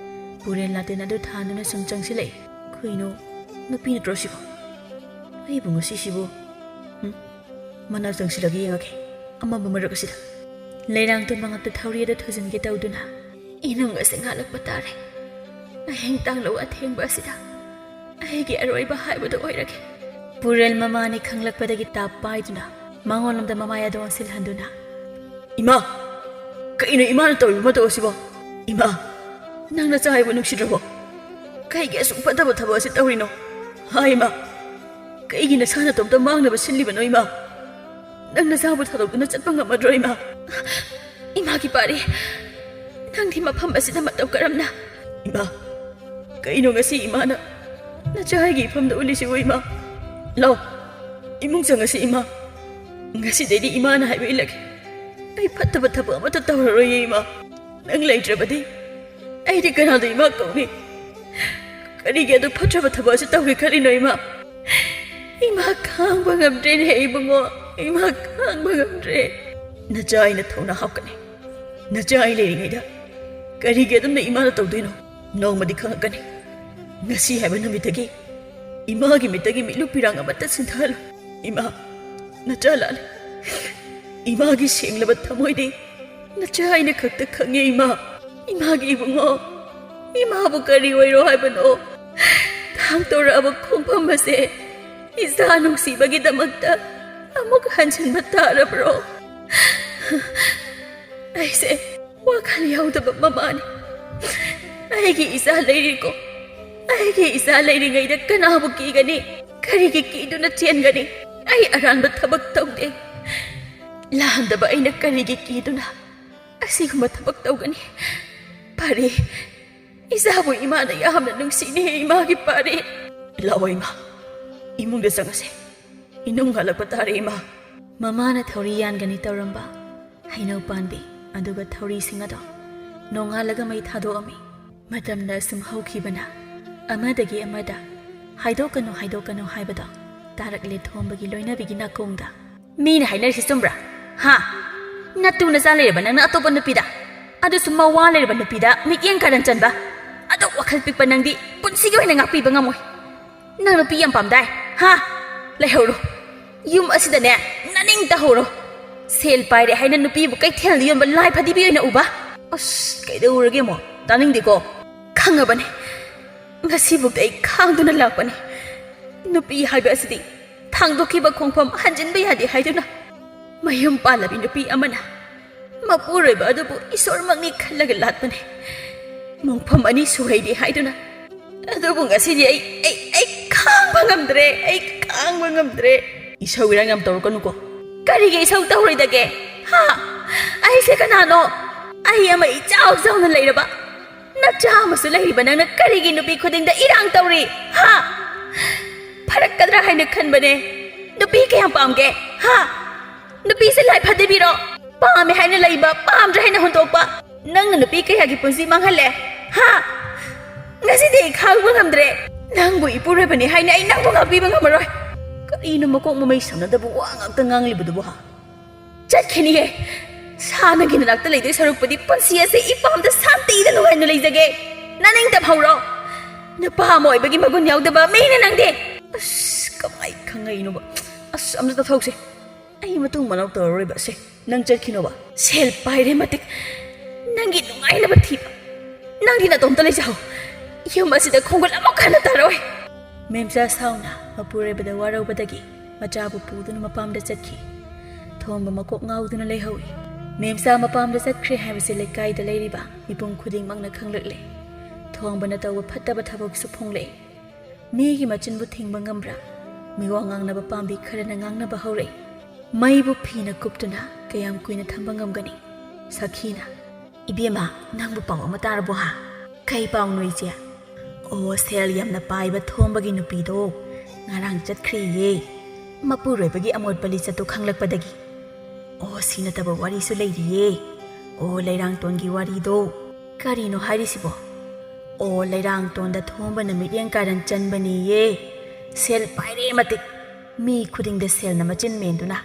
ꯄꯨꯔꯦꯜ ꯂꯥꯇꯦꯟ ꯑꯗꯨ ꯊꯥꯟꯗꯨꯅ ꯁꯨꯝ ꯆꯪꯁꯤꯜꯂꯛꯏ ꯀꯩꯅꯣ ꯅꯨꯄꯤ ꯅꯠꯇ꯭ꯔꯣ ꯁꯤꯕꯨ ꯑꯩꯕꯨ ꯉꯁꯤꯁꯤꯕꯨ ꯃꯅꯥꯛ ꯆꯪꯁꯤꯜꯂꯒ ꯌꯦꯡꯉꯒꯦ ꯑꯃꯝꯕ ꯃꯔꯛ ꯑꯁꯤꯗ ꯂꯩꯔꯥꯡꯇꯣꯟ ꯃꯉꯛꯇ ꯊꯧꯔꯤ ꯑꯗꯨ ꯊꯨꯖꯤꯟꯒꯦ ꯇꯧꯗꯨꯅ ꯏꯅꯨꯡ ꯑꯁꯤ ꯉꯥꯜꯂꯛꯄ ꯇꯥꯔꯦ ꯑꯍꯤꯡ ꯇꯥꯡꯂꯧ ꯑꯊꯦꯡꯕ ꯑꯁꯤꯗ ꯑꯩꯒꯤ ꯑꯔꯣꯏꯕ ꯍꯥꯏꯕꯗꯨ ꯑꯣꯏꯔꯒꯦ ꯄꯨꯔꯦꯜ ꯃꯃꯥꯅꯤ ꯈꯪꯂꯛꯄꯗꯒꯤ ꯇꯥꯞ ꯄꯥꯏꯗꯨꯅ ꯃꯉꯣꯟꯂꯣꯝꯗ ꯃꯃꯥꯏ ꯑꯗꯨ ꯑꯣꯟꯁꯤꯜꯍꯟꯗꯨꯅ ꯏꯃꯥ ꯀꯩꯅꯣ ꯏꯃꯥꯅ ꯇꯧꯔꯤꯕ ꯃꯇꯧ ꯑꯁꯤꯕꯣ ꯏꯃꯥ ꯅꯪ ꯅꯆꯥ ꯍꯥꯏꯕꯨ ꯅꯨꯡꯁꯤꯗ꯭ꯔꯕꯣ ꯀꯩꯒꯤ ꯑꯁꯨꯛ ꯐꯠꯇꯕ ꯊꯕꯛ ꯑꯁꯤ ꯇꯧꯔꯤꯅꯣ ꯏꯃꯥ ꯀꯩꯒꯤ ꯅꯁꯥ ꯅꯇꯣꯝꯇ ꯃꯥꯡꯅꯕ ꯁꯤꯜꯂꯤꯕꯅꯣ ꯏꯃꯥ ꯅꯪ ꯅꯆꯥꯕꯨ ꯊꯥꯗꯣꯛꯇꯨꯅ ꯆꯠꯄ ꯉꯝꯃꯗ꯭ꯔꯣ ꯏꯃꯥ ꯏꯃꯥꯒꯤ ꯄꯥꯔꯤ ꯅꯪꯗꯤ ꯃꯐꯝ ꯑꯁꯤꯗ ꯃꯇꯧ ꯀꯔꯝꯅ ꯏꯃꯥ ꯀꯩꯅꯣ ꯉꯁꯤ ꯏꯃꯥꯅ ꯅꯆꯥꯒꯤ ꯏꯐꯝꯗ ꯎꯠꯂꯤꯁꯤꯕꯨ ꯏꯃꯥ ꯂꯥꯎ ꯏꯃꯨꯡ ꯆꯪꯉꯁꯤ ꯏꯃꯥ ꯉꯁꯤꯗꯩꯗꯤ ꯏꯃꯥꯅ ꯍꯥꯏꯕ ꯏꯜꯂꯒꯦ ꯑꯩ ꯐꯠꯇꯕ ꯊꯕꯛ ꯑꯃꯠꯇ ꯇꯧꯔꯔꯣꯏꯌꯦ ꯏꯃꯥ ꯅꯪ ꯂꯩꯇ꯭ꯔꯕꯗꯤ ꯑꯩꯗꯤ ꯀꯅꯥꯗ ꯏꯃꯥ ꯀꯧꯅꯤ ꯀꯔꯤꯒꯤ ꯑꯗꯨ ꯐꯠꯇ꯭ꯔꯕ ꯊꯕꯛ ꯑꯁꯤ ꯇꯧꯒꯦ ꯈꯜꯂꯤꯅꯣ ꯏꯃꯥ 이마 강방암드린 헤이붕어 이마 강방암드레 나자이나 통나 합가네 나자이 레링이다 까리게도 내 이마나 떠도이노 너무디 강하가네 ngasi haba namitagi imagi mitagi milupirang amata sinthalo ima nachalal imagi senglaba thamoide nachaina khakta khange imagi ibungo imabu kari oiro haibano thang toraba khongpham ase isa nungsibagi damakta amuk hanjinba tarabro aise wakhal yaudaba mamani ꯑꯩꯒꯤ ꯏꯆꯥ ꯂꯩꯔꯤꯀꯣ ꯑꯩꯒꯤ ꯏꯆꯥ ꯂꯩꯔꯤꯉꯩꯗ ꯀꯅꯥꯕꯨ ꯀꯤꯒꯅꯤ ꯀꯔꯤꯒꯤ ꯀꯤꯗꯨꯅ ꯆꯦꯟꯒꯅꯤ ꯑꯩ ꯑꯔꯥꯟꯕ ꯊꯕꯛ ꯇꯧꯗꯦ ꯂꯥꯟꯗꯕ ꯑꯩꯅ ꯀꯔꯤꯒꯤ ꯀꯤꯗꯨꯅ ꯑꯁꯤꯒꯨꯝꯕ ꯊꯕꯛ ꯇꯧꯒꯅꯤ ꯄꯥꯔꯤ 이사부 이마나 야함나 능시니 이마기 빠리 라와 이마 이문게 상가세 이놈 갈락바 따리 이마 ꯃꯃꯥꯅ ꯊꯧꯔꯤ ꯌꯥꯟꯒꯅꯤ ꯇꯧꯔꯝꯕ ꯍꯩꯅꯧ ꯄꯥꯟꯕꯤ ꯑꯗꯨꯒ ꯊꯧꯔꯤꯁꯤꯡ ꯑꯗꯣ ꯅꯣꯡꯉꯥꯜꯂꯒ ꯃꯩ ꯊꯥꯗꯣꯛꯑꯝꯃꯤ ꯃꯇꯝꯅ ꯁꯨꯝ ꯍꯧꯈꯤꯕꯅ ꯑꯃꯗꯒꯤ ꯑꯃꯗ ꯍꯥꯏꯗꯣꯛꯀꯅꯨ ꯍꯥꯏꯗꯣꯛꯀꯅꯨ ꯍꯥꯏꯕꯗꯣ ꯇꯥꯔꯛꯂꯦ ꯊꯣꯝꯕꯒꯤ ꯂꯣꯏꯅꯕꯤꯒꯤ ꯅꯥꯀꯣꯡꯗ ꯃꯤꯅ ꯍꯥꯏꯅꯔꯤꯁꯤ ꯆꯨꯝꯕ꯭ꯔꯥ ꯍꯥ ꯅꯇꯨ ꯅꯆꯥ ꯂꯩꯔꯕ ꯅꯪꯅ ꯑꯇꯣꯞꯄ ꯅꯨꯄꯤꯗ ꯑꯗꯨꯁꯨ ꯃꯋꯥ ꯂꯩꯔꯕ ꯅꯨꯄꯤꯗ ꯃꯤꯠꯌꯦꯡ ꯀꯥꯔꯟ ꯆꯟꯕ ꯑꯗꯣ ꯋꯥꯈꯜ ꯄꯤꯛꯄ ꯅꯪꯗꯤ ꯄꯨꯟꯁꯤꯒꯤ ꯑꯣꯏꯅ ꯉꯥꯛꯄꯤꯕ ꯉꯝꯃꯣꯏ ꯅꯪ ꯅꯨꯄꯤ ꯌꯥꯝ ꯄꯥꯝꯗꯥꯏ ꯍꯥ ꯂꯩꯍꯧꯔꯣ ꯌꯨꯝ ꯑꯁꯤꯗꯅꯦ ꯅꯅꯤꯡ ꯇꯍꯧꯔꯣ ꯁꯦꯜ ꯄꯥꯏꯔꯦ ꯍꯥꯏꯅ ꯅꯨꯄꯤꯕꯨ ꯀꯩꯊꯦꯜꯗ ꯌꯣꯟꯕ ꯂꯥꯏ ꯐꯗꯤꯕꯤ ꯑꯣꯏꯅ ꯎꯕ ꯑꯁ ꯀꯩꯗꯧꯔꯒꯦ ꯃꯣ ꯇꯥꯅꯤꯡꯗꯦꯀꯣ ꯈꯪꯉꯕꯅꯦ ꯉꯁꯤꯕꯨꯛꯇ ꯑꯩ ꯈꯥꯡꯗꯨꯅ ꯂꯥꯛꯄꯅꯦ ꯅꯨꯄꯤ ꯍꯥꯏꯕ ꯑꯁꯤꯗꯤ ꯊꯥꯡꯗꯣꯛꯈꯤꯕ ꯈꯣꯡꯐꯝ ꯍꯟꯖꯤꯟꯕ ꯌꯥꯗꯦ ꯍꯥꯏꯗꯨꯅ ꯃꯌꯨꯝ ꯄꯥꯜꯂꯕꯤ ꯅꯨꯄꯤ ꯑꯃꯅ ꯃꯄꯨꯔꯣꯏꯕ ꯑꯗꯨꯕꯨ ꯏꯁꯣꯔꯃꯛꯅꯤ ꯈꯜꯂꯒ ꯂꯥꯠꯄꯅꯦ ꯃꯣꯡꯐꯝ ꯑꯅꯤ ꯁꯨꯍꯩꯗꯦ ꯍꯥꯏꯗꯨꯅ ꯑꯗꯨꯕꯨ ꯉꯁꯤꯗꯤ ꯑꯩ ꯈꯥꯡꯕ ꯉꯝꯗ꯭ꯔꯦ ꯑꯩ ꯈꯥꯡꯕ ꯉꯝꯗ꯭ꯔꯦ ꯏꯁꯧ ꯏꯔꯥꯡ ꯌꯥꯝ ꯇꯧꯔꯛꯀꯅꯨꯀꯣ ꯀꯔꯤꯒꯤ ꯏꯁꯧ ꯇꯧꯔꯣꯏꯗꯒꯦ ꯍꯥ ꯑꯩꯁꯦ ꯀꯅꯥꯅꯣ ꯑꯩ ꯑꯃ ꯏꯆꯥꯎ ꯆꯥꯎꯅ ꯂꯩꯔꯕ ꯅꯆꯥ ꯑꯃꯁꯨ ꯂꯩꯔꯤꯕ ꯅꯪꯅ ꯀꯔꯤꯒꯤ ꯅꯨꯄꯤ ꯈꯨꯗꯤꯡꯗ ꯏꯔꯥꯡ ꯇꯧꯔꯤ ꯍꯥ ꯐꯔꯛꯀꯗ꯭ꯔꯥ ꯍꯥꯏꯅ ꯈꯟꯕꯅꯦ ꯅꯨꯄꯤ ꯀꯌꯥꯝ ꯄꯥꯝꯒꯦ ꯍꯥ ꯅꯨꯄꯤꯁꯦ ꯂꯥꯏ ꯐꯗꯤꯕꯤꯔꯣ ꯄꯥꯝꯃꯦ ꯍꯥꯏꯅ ꯂꯩꯕ ꯄꯥꯝꯗ꯭ꯔꯦ ꯍꯥꯏꯅ ꯍꯨꯟꯗꯣꯛꯄ ꯅꯪꯅ ꯅꯨꯄꯤ ꯀꯌꯥꯒꯤ ꯄꯨꯟꯁꯤ ꯃꯥꯡꯍꯜꯂꯦ ꯍꯥ ꯉꯁꯤꯗꯤ ꯑꯩ ꯈꯥꯡꯕ ꯉꯝꯗ꯭ꯔꯦ ꯅꯪꯕꯨ ꯏꯄꯨꯔꯣꯏꯕꯅꯤ ꯍꯥꯏꯅ ꯑꯩ ꯅꯪꯕꯨ ꯉꯥꯛꯄꯤꯕ ꯉꯝꯃꯔꯣꯏ ꯀꯔꯤꯅꯣ ꯃꯀꯣꯛ ꯃꯃꯩ ꯁꯝꯅꯗꯕ ꯋꯥ ꯉꯥꯛꯇ ꯉꯥꯡꯂꯤꯕꯗꯨꯕꯨ ꯍꯥ ꯆꯠꯈꯤꯅꯤꯌꯦ ꯁꯥꯅꯒꯤ ꯅꯅꯥꯛꯇ ꯂꯩꯗꯣꯏ ꯁꯔꯨꯛꯄꯨꯗꯤ ꯄꯨꯟꯁꯤ ꯑꯁꯤ ꯏꯄꯥꯝꯗ ꯁꯥꯟꯇꯤꯗ ꯅꯨꯡꯉꯥꯏꯅ ꯂꯩꯖꯒꯦ ꯅꯅꯤꯡ ꯇꯝꯍꯧꯔꯣ ꯅꯨꯄꯥ ꯑꯃ ꯑꯣꯏꯕꯒꯤ ꯃꯒꯨꯟ ꯌꯥꯎꯗꯕ ꯃꯤꯅ ꯅꯪꯗꯤ ꯑꯁ ꯀꯃꯥꯏ ꯈꯪꯉꯛꯏꯅꯣꯕ ꯑꯁ ꯑꯝꯇ ꯇꯧꯊꯣꯛꯁꯦ ꯑꯩ ꯃꯇꯨꯡ ꯃꯅꯥꯎ ꯇꯧꯔꯔꯣꯏꯕ ꯑꯁꯦ ꯅꯪ ꯆꯠꯈꯤꯅꯣꯕ ꯁꯦꯜ ꯄꯥꯏꯔꯦ ꯃꯇꯤꯛ ꯅꯪꯒꯤ ꯅꯨꯡꯉꯥꯏꯅꯕ ꯊꯤꯕ ꯅꯪꯗꯤ ꯅꯇꯣꯝꯇ ꯂꯩꯖꯍꯧ ꯌꯨꯝ ꯑꯁꯤꯗ ꯈꯣꯡꯒꯨꯜ ꯑꯃꯨꯛ ꯍꯟꯅ ꯇꯥꯔꯣꯏ ꯃꯦꯝꯆꯥ ꯁꯥꯎꯅ ꯃꯄꯨꯔꯣꯏꯕꯗ ꯋꯥꯔꯧꯕꯗꯒꯤ ꯃꯆꯥꯕꯨ ꯄꯨꯗꯨꯅ ꯃꯄꯥꯝꯗ ꯆꯠꯈꯤ ꯊꯣꯝꯕ ꯃꯀꯣꯛ ꯉꯥꯎꯗꯨꯅ ꯂꯩꯍꯧꯏ ꯃꯦꯝꯆꯥ ꯃꯄꯥꯝꯗ ꯆꯠꯈ꯭ꯔꯦ ꯍꯥꯏꯕꯁꯤ ꯂꯩꯀꯥꯏꯗ ꯂꯩꯔꯤꯕ ꯃꯤꯄꯨꯝ ꯈꯨꯗꯤꯡꯃꯛꯅ ꯈꯪꯂꯛꯂꯦ ꯊꯣꯡꯕꯅ ꯇꯧꯕ ꯐꯠꯇꯕ ꯊꯕꯛꯁꯨ ꯐꯣꯡꯂꯛꯏ ꯃꯤꯒꯤ ꯃꯆꯤꯟꯕꯨ ꯊꯤꯡꯕ ꯉꯝꯕ꯭ꯔꯥ ꯃꯤꯋꯥ ꯉꯥꯡꯅꯕ ꯄꯥꯝꯕꯤ ꯈꯔꯅ ꯉꯥꯡꯅꯕ ꯍꯧꯔꯛꯏ ꯃꯩꯕꯨ ꯐꯤꯅ ꯀꯨꯞꯇꯨꯅ ꯀꯌꯥꯝ ꯀꯨꯏꯅ ꯊꯝꯕ ꯉꯝꯒꯅꯤ ꯁꯈꯤꯅ ꯏꯕꯦꯝꯃ ꯅꯪꯕꯨ ꯄꯥꯎ ꯑꯃ ꯇꯥꯔꯕꯣ ꯍꯥ ꯀꯩ ꯄꯥꯎꯅꯣ ꯏꯆꯦ ꯑꯣ ꯁꯦꯜ ꯌꯥꯝꯅ ꯄꯥꯏꯕ ꯊꯣꯝꯕꯒꯤ ꯅꯨꯄꯤꯗꯣ ꯉꯔꯥꯡ ꯆꯠꯈ꯭ꯔꯦꯌꯦ ꯃꯄꯨꯔꯣꯏꯕꯒꯤ ꯑꯃꯣꯠꯄ ꯂꯤꯆꯠꯇꯨ ꯈꯪꯂꯛꯄꯗꯒꯤ ꯑꯣ ꯁꯤ ꯅꯠꯇꯕ ꯋꯥꯔꯤꯁꯨ ꯂꯩꯔꯤꯌꯦ ꯑꯣ ꯂꯩꯔꯥꯡꯇꯣꯟꯒꯤ ꯋꯥꯔꯤꯗꯣ ꯀꯔꯤꯅꯣ ꯍꯥꯏꯔꯤꯁꯤꯕꯣ ꯑꯣ ꯂꯩꯔꯥꯡꯇꯣꯟꯗ ꯊꯣꯝꯕꯅ ꯃꯤꯠꯌꯦꯡ ꯀꯥꯔꯟ ꯆꯟꯕꯅꯤꯌꯦ ꯁꯦꯜ ꯄꯥꯏꯔꯦ ꯃꯇꯤꯛ ꯃꯤ ꯈꯨꯗꯤꯡꯗ ꯁꯦꯜꯅ ꯃꯆꯤꯟ ꯃꯦꯟꯗꯨꯅ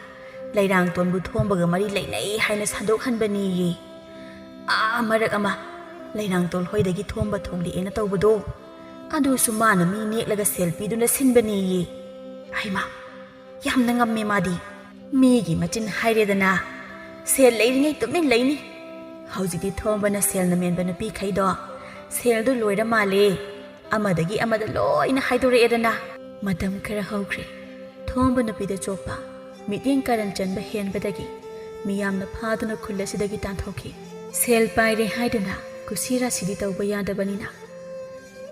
ꯂꯩꯔꯥꯡꯇꯣꯟꯕꯨ ꯊꯣꯝꯕꯒ ꯃꯔꯤ ꯂꯩꯅꯩ ꯍꯥꯏꯅ ꯁꯟꯗꯣꯛꯍꯟꯕꯅꯤꯌꯦ ꯃꯔꯛ ꯑꯃ ꯂꯩꯔꯥꯡꯇꯣꯜ ꯍꯣꯏꯗꯒꯤ ꯊꯣꯝꯕ ꯊꯣꯛꯂꯛꯑꯦꯅ ꯇꯧꯕꯗꯣ ꯑꯗꯨꯁꯨ ꯃꯥꯅ ꯃꯤ ꯅꯦꯛꯂꯒ ꯁꯦꯜ ꯄꯤꯗꯨꯅ ꯁꯤꯟꯕꯅꯤꯌꯦ ꯍꯩꯃꯥ ꯌꯥꯝꯅ ꯉꯝꯃꯦ ꯃꯥꯗꯤ ꯃꯤꯒꯤ ꯃꯆꯤꯟ ꯍꯥꯏꯔꯦꯗꯅ ꯁꯦꯜ ꯂꯩꯔꯤꯉꯩ ꯇꯨꯃꯤꯟ ꯂꯩꯅꯤ ꯍꯧꯖꯤꯛꯇꯤ ꯊꯣꯝꯕꯅ ꯁꯦꯜꯅ ꯃꯦꯟꯕ ꯅꯨꯄꯤꯈꯩꯗꯣ ꯁꯦꯜꯗꯨ ꯂꯣꯏꯔ මාꯂꯦ ꯑꯃꯗꯒꯤ ꯑꯃꯗ ꯂꯣꯏꯅ ꯍꯥꯏꯗꯣꯔꯛꯑꯦꯗꯅ ꯃꯇꯝ ꯈꯔ ꯍꯧꯈ꯭ꯔꯦ ꯊꯣꯝꯕ ꯅꯨꯄꯤꯗ ꯆꯣꯞꯄ ꯃꯤꯠꯌꯦꯡ ꯀꯥꯔꯟ ꯆꯟꯕ ꯍꯦꯟꯕꯗꯒꯤ ꯃꯤꯌꯥꯝꯅ ꯐꯥꯗꯨꯅ ꯈꯨꯜ ꯑꯁꯤꯗꯒꯤ ꯇꯥꯟꯊꯣꯛꯈꯤ ꯁꯦꯜ ꯄꯥꯏꯔꯦ ꯍꯥꯏꯗꯨꯅ ꯀꯨꯁꯤ ꯔꯥꯁꯤꯗꯤ ꯇꯧꯕ ꯌꯥꯗꯕꯅꯤꯅ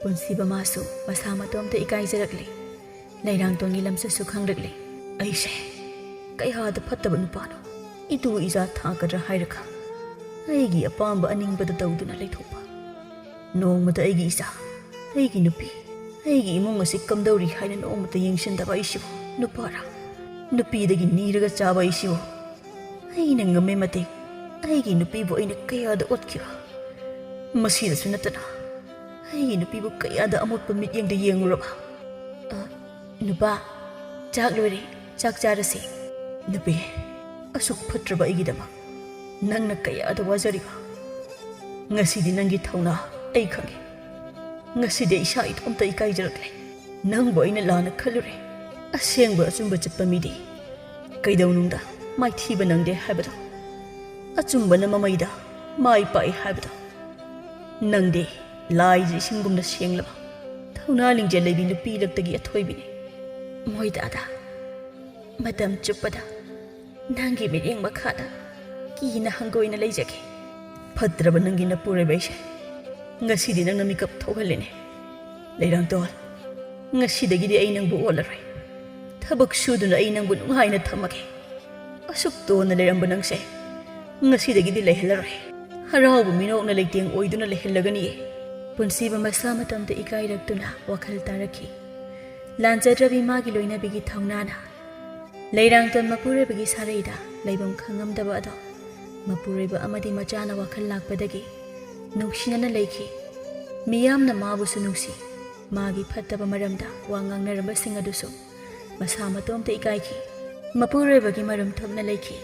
ꯄꯨꯟꯁꯤꯕ ꯃꯥꯁꯨ ꯃꯁꯥ ꯃꯇꯣꯝꯇ ꯏꯀꯥꯏꯖꯔꯛꯂꯦ ꯂꯩꯔꯥꯡꯇꯣꯟꯒꯤ ꯂꯝꯆꯠꯁꯨ ꯈꯪꯂꯛꯂꯦ ꯑꯩꯁꯦ ꯀꯌꯥꯗ ꯐꯠꯇꯕ ꯅꯨꯄꯥꯅꯣ ꯏꯇꯨ ꯏꯖꯥ ꯊꯥꯒꯗ꯭ꯔꯥ ꯍꯥꯏꯔꯒ ꯑꯩꯒꯤ ꯑꯄꯥꯝꯕ ꯑꯅꯤꯡꯕꯗ ꯇꯧꯗꯨꯅ ꯂꯩꯊꯣꯛꯄ ꯅꯣꯡꯃꯗ ꯑꯩꯒꯤ ꯏꯆꯥ ꯑꯩꯒꯤ ꯅꯨꯄꯤ ꯑꯩꯒꯤ ꯏꯃꯨꯡ ꯑꯁꯤ ꯀꯝꯗꯧꯔꯤ ꯍꯥꯏꯅ ꯅꯣꯡꯃꯇ ꯌꯦꯡꯁꯤꯟꯗꯕ ꯑꯩꯁꯤꯕꯨ ꯅꯨꯄꯥꯔꯥ ꯅꯨꯄꯤꯗꯒꯤ ꯅꯤꯔꯒ ꯆꯥꯕ ꯑꯩꯁꯤꯕꯨ ꯑꯩꯅ ꯉꯝꯃꯦ ꯃꯇꯤꯛ ꯑꯩꯒꯤ ꯅꯨꯄꯤꯕꯨ ꯑꯩꯅ ꯀꯌꯥꯗ ꯑꯣꯠꯈꯤꯕ ꯃꯁꯤꯗꯁꯨ ꯅꯠꯇꯅ ꯑꯩꯒꯤ ꯅꯨꯄꯤꯕꯨ ꯀꯌꯥꯗ ꯑꯃꯣꯠꯄ ꯃꯤꯠꯌꯦꯡꯗ ꯌꯦꯡꯂꯨꯔꯕ ꯅꯨꯄꯥ ꯆꯥꯛ ꯂꯣꯏꯔꯦ ꯆꯥꯛ ꯆꯥꯔꯁꯤ ꯅꯨꯄꯤ ꯑꯁꯨꯛ ꯐꯠꯇ꯭ꯔꯕ ꯑꯩꯒꯤꯗꯃꯛ ꯅꯪꯅ ꯀꯌꯥꯗ ꯋꯥꯖꯔꯤꯕ ꯉꯁꯤꯗꯤ ꯅꯪꯒꯤ ꯊꯧꯅꯥ ꯑꯩ ꯈꯪꯉꯦ ꯉꯁꯤꯗꯤ ꯏꯁꯥ ꯏꯇꯣꯝꯇ ꯏꯀꯥꯏꯖꯔꯛꯂꯦ ꯅꯪꯕꯨ ꯑꯩꯅ ꯂꯥꯟꯅ ꯈꯜꯂꯨꯔꯦ ꯑꯁꯦꯡꯕ ꯑꯆꯨꯝꯕ ꯆꯠꯄ ꯃꯤꯗꯤ ꯀꯩꯗꯧꯅꯨꯡꯗ ꯃꯥꯏꯊꯤꯕ ꯅꯪꯗꯦ ꯍꯥꯏꯕꯗꯣ ꯑꯆꯨꯝꯕꯅ ꯃꯃꯩꯗ ꯃꯥꯏ ꯄꯥꯛꯏ ꯍꯥꯏꯕꯗꯣ ꯅꯪꯗꯤ ꯂꯥꯏꯖ ꯏꯁꯤꯡꯒꯨꯝꯅ ꯁꯦꯡꯂꯕ ꯊꯧꯅꯥ ꯂꯤꯡꯖꯦꯜ ꯂꯩꯕꯤ ꯅꯨꯄꯤꯂꯛꯇꯒꯤ ꯑꯊꯣꯏꯕꯤꯅꯤ ꯃꯣꯏꯗꯥꯗ ꯃꯇꯝ ꯆꯨꯞꯄꯗ ꯅꯪꯒꯤ ꯃꯤꯠꯌꯦꯡ ꯃꯈꯥꯗ ꯀꯤꯅ ꯍꯪꯒꯣꯏꯅ ꯂꯩꯖꯒꯦ ꯐꯠꯇ꯭ꯔꯕ ꯅꯪꯒꯤ ꯅꯄꯨꯔꯣꯏꯕ ꯑꯩꯁꯦ Ngasi nang namikap thawhalene. Leirangtol. Ngasidagidi ay nang buolaray. Thabak suduna ay nang bununghay na thamake. Asuk to na leirang banangse. Ngasidagidi lehelaray. Haraw buminok na legtiang oiduna lehelagani. Punsiba masama tamta ikairagtuna wakal taraki. Lanzadrabi magi loina bigi thaunana. Leirangton mapure bigi saraida leibam khangamdaba ado. Mapureba amadi machana wakal lakpadagi. Nungsinana leiki. Miyamna mabusu nungsi. Magi phattaba maramda wangang naramba singadusu. Masama tomta ikaiki. Mapure bagi maram thopna leiki.